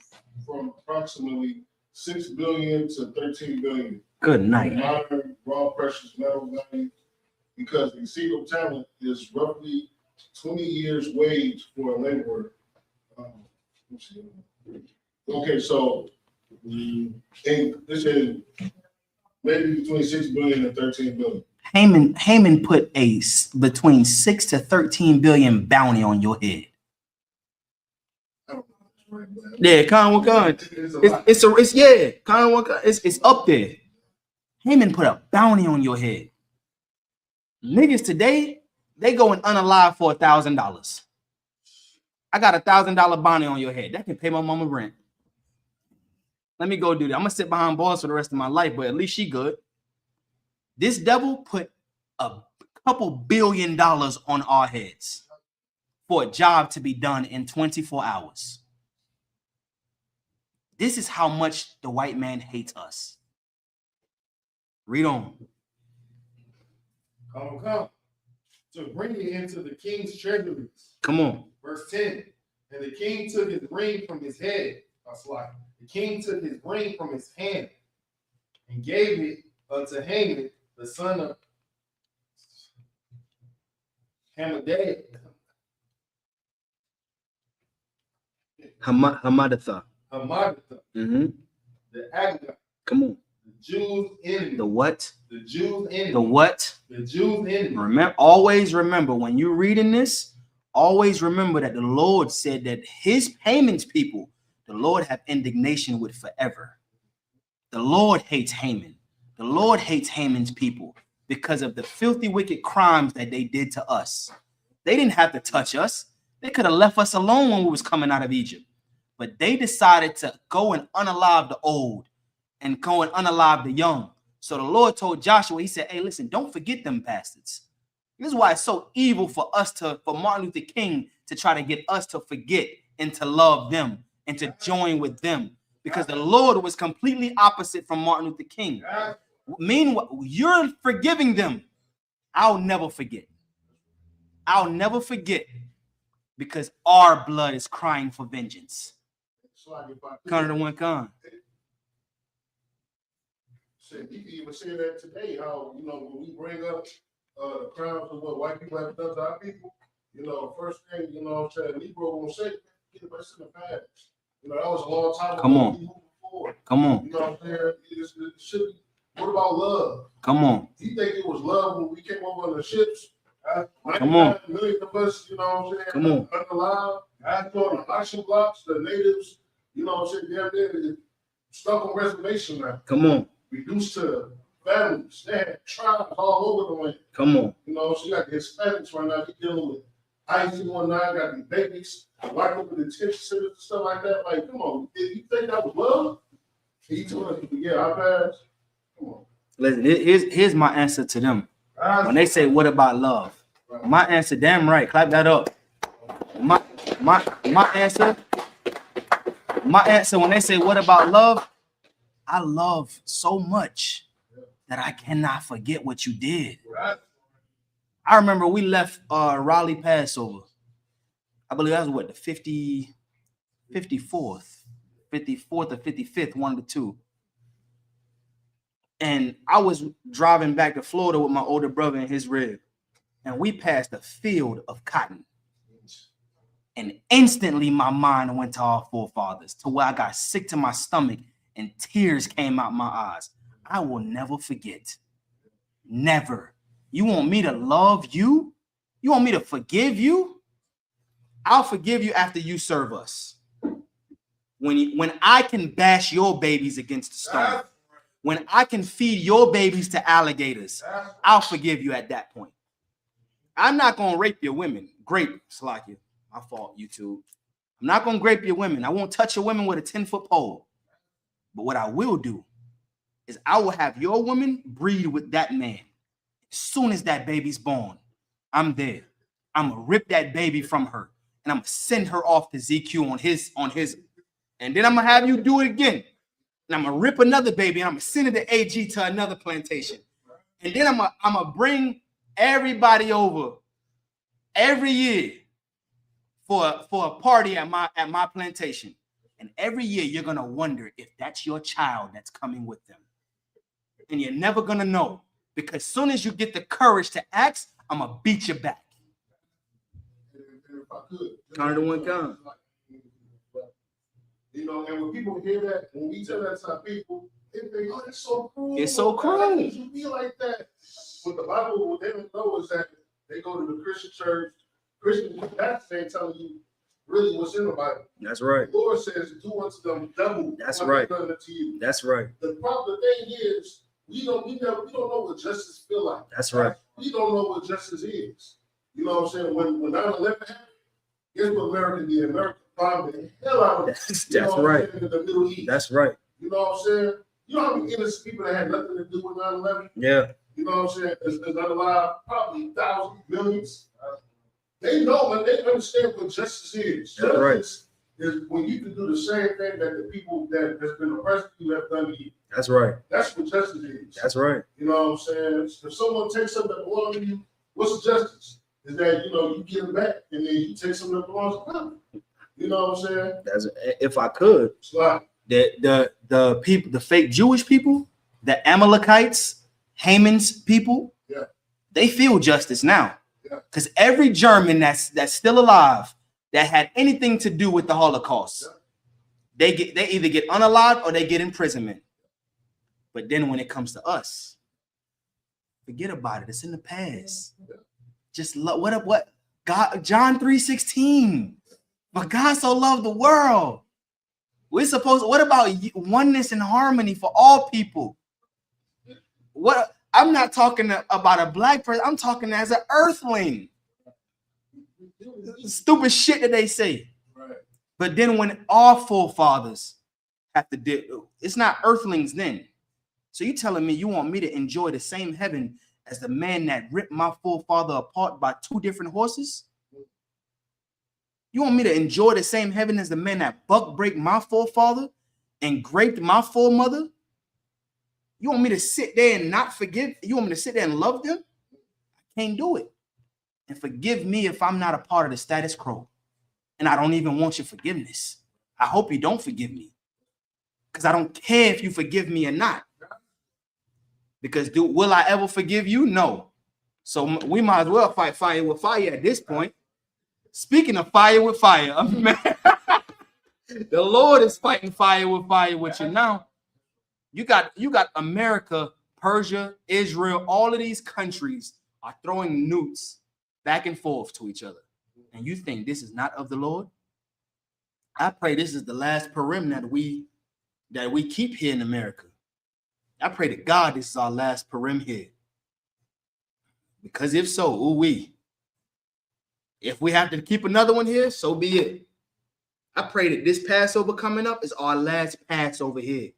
from approximately 6 billion to 13 billion. Good night. Modern raw precious metal value, because the single talent is roughly 20 years' wage for a laborer. Let's see. Okay, so this is maybe between 6 billion and 13 billion. Haman put a between 6 to 13 billion bounty on your head. Yeah, it's up there. Haman put a bounty on your head. Niggas today, they going unalive for $1,000. I got $1,000 bounty on your head. That can pay my mama rent. Let me go do that. I'm gonna sit behind bars for the rest of my life, but at least she good. This devil put a couple $1 billion on our heads for a job to be done in 24 hours. This is how much the white man hates us. Read on. Come. To bring it into the king's treasuries. Come on. Verse 10. And the king took his ring from his head. That's like the king took his ring from his hand and gave it unto Haman, the son of Hammedatha. Hamadatha. The Agagite. Come on. The Jews' enemy. The what? The Jews' enemy. The what? The Jews' enemy. Always remember when you're reading this, always remember that the Lord said that his Haman's people, the Lord have indignation with forever. The Lord hates Haman. The Lord hates Haman's people because of the filthy, wicked crimes that they did to us. They didn't have to touch us. They could have left us alone when we was coming out of Egypt. But they decided to go and unalive the old and go and unalive the young. So the Lord told Joshua, he said, hey, listen, don't forget them bastards. This is why it's so evil for Martin Luther King to try to get us to forget and to love them and to join with them, because the Lord was completely opposite from Martin Luther King. Meanwhile, you're forgiving them. I'll never forget. I'll never forget, because our blood is crying for vengeance. Come to one con. You can even see that today, how, when we bring up the crimes of what white people have done to our people, first thing, Negro won't say, get the rest in the past. That was a long time ago. Come on. Come on. You know what I'm saying? It should be, what about love? Come on. You think it was love when we came over on the ships? Come on. Millions of us, you know what I'm saying? Come on. Unalive. On the auction blocks, the natives, you know what I'm saying? They're stuck on reservation now. Come on. Reduced to families. They had tribes all over the land. Come on. So you got the Hispanics right now, they're dealing with IC-19, got these babies, locked up in the detention centers and stuff like that. Like, come on, did you think that was love? He told us to forget our past. Come on. Listen, here's my answer to them. When they say, what about love? My answer, damn right, clap that up. My answer when they say, what about love? I love so much that I cannot forget what you did. I remember we left Raleigh Passover. I believe that was what, the 54th or 55th, one of the two. And I was driving back to Florida with my older brother and his rib. And we passed a field of cotton. And instantly my mind went to our forefathers, to where I got sick to my stomach and tears came out my eyes. I will never forget. Never. You want me to love you? You want me to forgive you? I'll forgive you after you serve us. When I can bash your babies against the stone, when I can feed your babies to alligators, I'll forgive you at that point. I'm not going to rape your women. Grape, Slakia. My fault, YouTube. I'm not going to grape your women. I won't touch your women with a 10-foot pole. But what I will do is I will have your woman breed with that man. As soon as that baby's born, I'm there. I'm going to rip that baby from her. And I'm going to send her off to ZQ on his. And then I'm going to have you do it again. And I'm going to rip another baby and I'm going to send it to AG to another plantation. And then I'm going to bring everybody over every year for a party at my plantation. And every year you're going to wonder if that's your child that's coming with them. And you're never going to know, because as soon as you get the courage to ask, I'm going to beat you back. If I could. Turn to one gun. And when people hear that, when we tell that to our people, they think, oh, it's so cruel. It's so cruel. It should be like that. What the Bible, what they don't know is that they go to the Christian church. Christian pastors ain't telling you really what's in the Bible. That's right. The Lord says, do unto them double. That's right. Done unto you. That's right. The thing is, we don't know what justice feel like. That's right. We don't know what justice is. You know what I'm saying? When 9/11 happened, guess what America did? America bombed the hell out of That's right. In the Middle East. That's right. You know what I'm saying? You know how many innocent people that had nothing to do with 9/11? Yeah. You know what I'm saying? There's unalive, probably thousands, millions. They know and they understand what justice is. That's right. Justice is when you can do the same thing that the people that has been oppressed you have done to you. That's right. That's what justice is. That's right. You know what I'm saying? If someone takes something that belongs to you, what's the justice? Is that, you give it back and then you take something that belongs to them. You know what I'm saying? That's, if I could, Slap. the people, the fake Jewish people, the Amalekites, Haman's people, Yeah. they feel justice now. Yeah. Because every German that's still alive that had anything to do with the Holocaust, they either get unalived or they get imprisonment. But then when it comes to us, forget about it. It's in the past. Just what God, John 3:16. But God so loved the world. We're supposed. What about oneness and harmony for all people? What? I'm not talking about a black person. I'm talking as an earthling. Stupid shit that they say. Right. But then when our forefathers have to do, it's not earthlings then. So you telling me you want me to enjoy the same heaven as the man that ripped my forefather apart by 2 different horses? You want me to enjoy the same heaven as the man that buck break my forefather and graped my foremother? You want me to sit there and not forgive? You want me to sit there and love them? I can't do it. And forgive me if I'm not a part of the status quo. And I don't even want your forgiveness. I hope you don't forgive me. Because I don't care if you forgive me or not. Because will I ever forgive you? No. So we might as well fight fire with fire at this point. Speaking of fire with fire, the Lord is fighting fire with you now. You got America, Persia, Israel, all of these countries are throwing nukes back and forth to each other. And you think this is not of the Lord? I pray this is the last Purim that we keep here in America. I pray to God this is our last Purim here. Because if so, if we have to keep another one here, so be it. I pray that this Passover coming up is our last Passover here.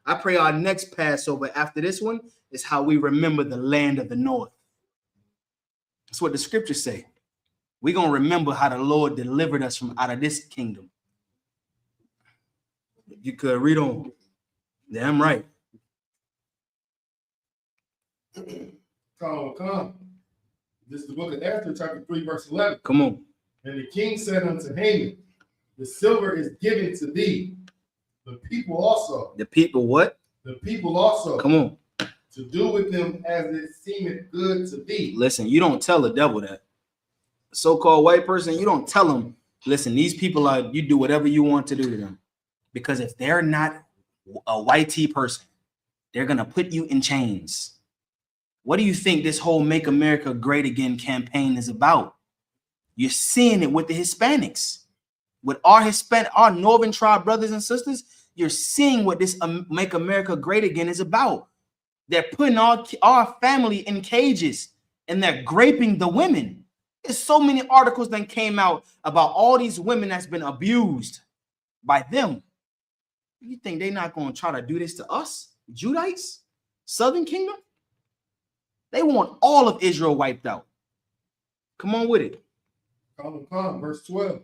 I pray our next Passover after this one is how we remember the land of the north. That's what the scriptures say. We're going to remember how the Lord delivered us from out of this kingdom. You could read on. Damn right. Come. This is the book of Esther, chapter 3, verse 11. Come on. And the king said unto Haman, the silver is given to thee, the people also. The people what? The people also. Come on. To do with them as it seemeth good to thee. Listen, you don't tell the devil that. A so-called white person, you don't tell them, listen, these people are, you do whatever you want to do to them. Because if they're not a white tea person, they're going to put you in chains. What do you think this whole Make America Great Again campaign is about? You're seeing it with the Hispanics. With our Northern Tribe brothers and sisters, you're seeing what this Make America Great Again is about. They're putting our family in cages and they're graping the women. There's so many articles that came out about all these women that's been abused by them. You think they're not going to try to do this to us, Judites, Southern Kingdom? They want all of Israel wiped out. Come on with it. Come. Verse 12.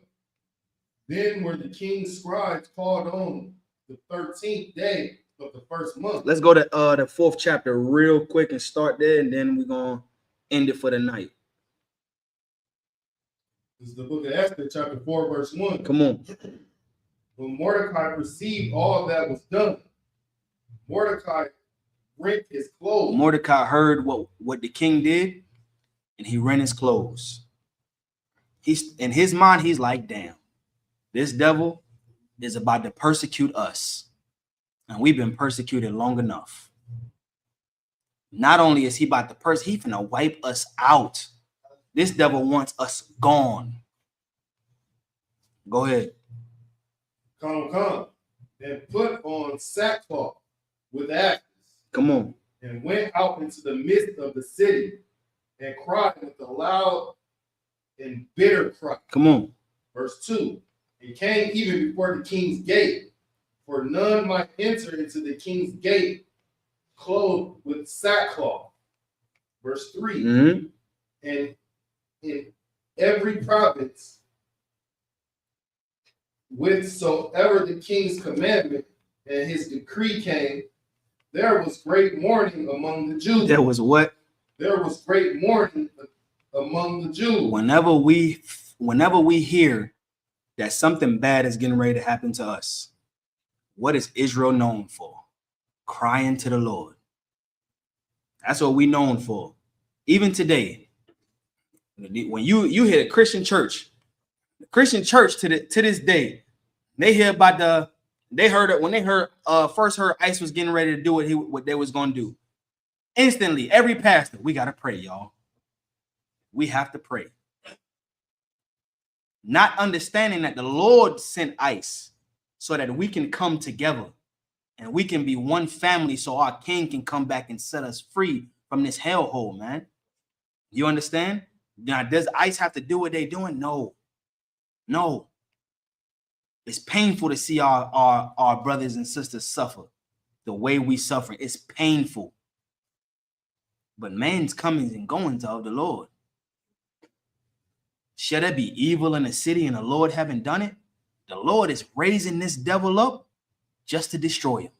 Then were the king's scribes called on the 13th day of the first month. Let's go to the 4th chapter real quick and start there, and then we're going to end it for the night. This is the book of Esther, chapter 4, verse 1. Come on. When Mordecai perceived all that was done, Mordecai rent his clothes. Mordecai heard what the king did, and he rent his clothes. He's in his mind, he's like, damn, this devil is about to persecute us. And we've been persecuted long enough. Not only is he about to he's gonna wipe us out. This devil wants us gone. Go ahead. Come. And put on sackcloth with ashes. Come on. And went out into the midst of the city and cried with a loud and bitter cry. Come on. Verse 2. And came even before the king's gate, for none might enter into the king's gate clothed with sackcloth. Verse 3. Mm-hmm. And in every province, whensoever the king's commandment and his decree came, there was great mourning among the Jews. There was what? There was great mourning among the Jews. Whenever we hear that something bad is getting ready to happen to us. What is Israel known for? Crying to the Lord. That's what we're known for. Even today, when you hit a Christian church to this day, they hear about when they first heard ICE was getting ready to do what they was gonna do. Instantly, every pastor, we gotta pray, y'all. We have to pray. Not understanding that the Lord sent ICE so that we can come together and we can be one family so our king can come back and set us free from this hellhole, man. You understand? Now, does ICE have to do what they're doing? No. No. It's painful to see our brothers and sisters suffer the way we suffer. It's painful. But man's comings and goings of the Lord. Shall there be evil in the city and the Lord haven't done it? The Lord is raising this devil up just to destroy him.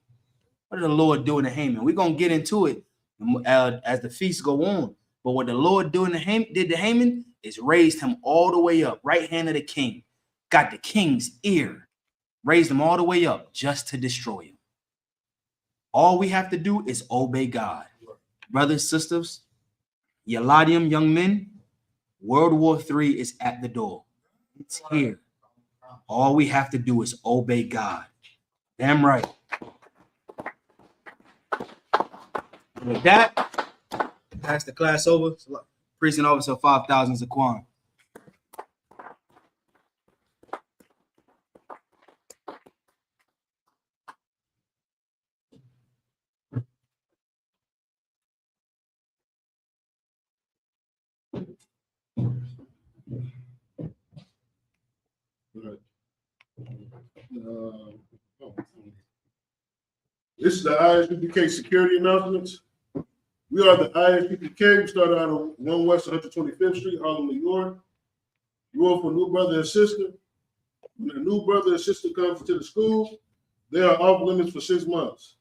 What did the Lord do to Haman? We're going to get into it as the feasts go on. But what the Lord did to Haman is raised him all the way up, right hand of the king. Got the king's ear, raised him all the way up just to destroy him. All we have to do is obey God. Brothers, sisters, Yaladium, young men, World War III is at the door. It's here. All we have to do is obey God. Damn right. And with that, pass the class over. Precinct Officer 5000 Zaquan. This is the ISUPK security announcements. We are the ISUPK. We started out on 1 West 125th Street, Harlem, New York. You are for new brother and sister. When a new brother and sister comes to the school, they are off limits for 6 months.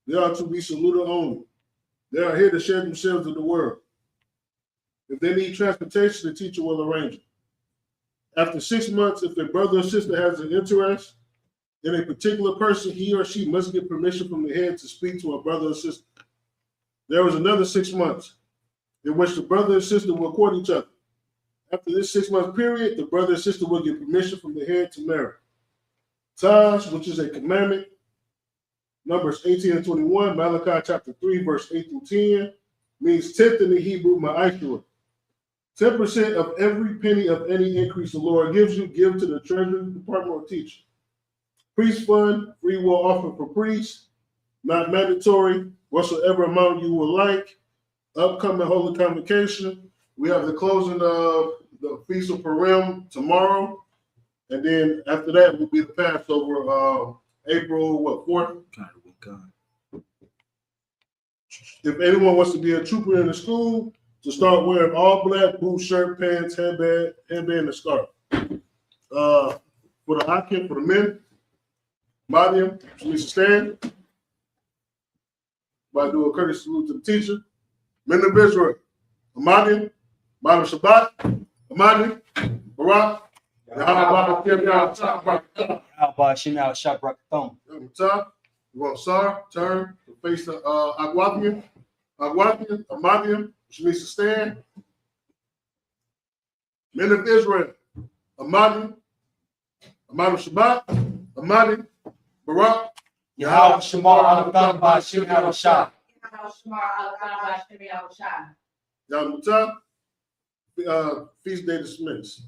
They are to be saluted only. They are here to share themselves with the world. If they need transportation, the teacher will arrange it. After 6 months, if their brother or sister has an interest in a particular person, he or she must get permission from the head to speak to a brother or sister. There is another 6 months in which the brother and sister will court each other. After this 6 month period, the brother and sister will get permission from the head to marry. Taj, which is a commandment, Numbers 18 and 21, Malachi chapter 3, verse 8 through 10, means 10th in the Hebrew, ma'ashura. 10% of every penny of any increase the Lord gives you, give to the treasury department or teacher. Priest fund, free will offering for priests, not mandatory, whatsoever amount you would like. Upcoming Holy Convocation. We have the closing of the Feast of Purim tomorrow. And then after that will be the Passover, April, 4th? If anyone wants to be a trooper in the school, to start wearing all black, boots, shirt, pants, headband, and scarf. For the Akim, for the men, Madiam, please stand. By do a courteous salute to the teacher. Men of Israel, Madiam, Madam Shabbat, Madiam, Barak, you want Sar, turn to face the Agwathian, Amadian, which means to stand. Men of Israel, Amadian, Shabbat, Amadian, Barak, Yahweh Shamar al-Tham Ba'ashim al-Shah. Yahweh Feast day dismissed.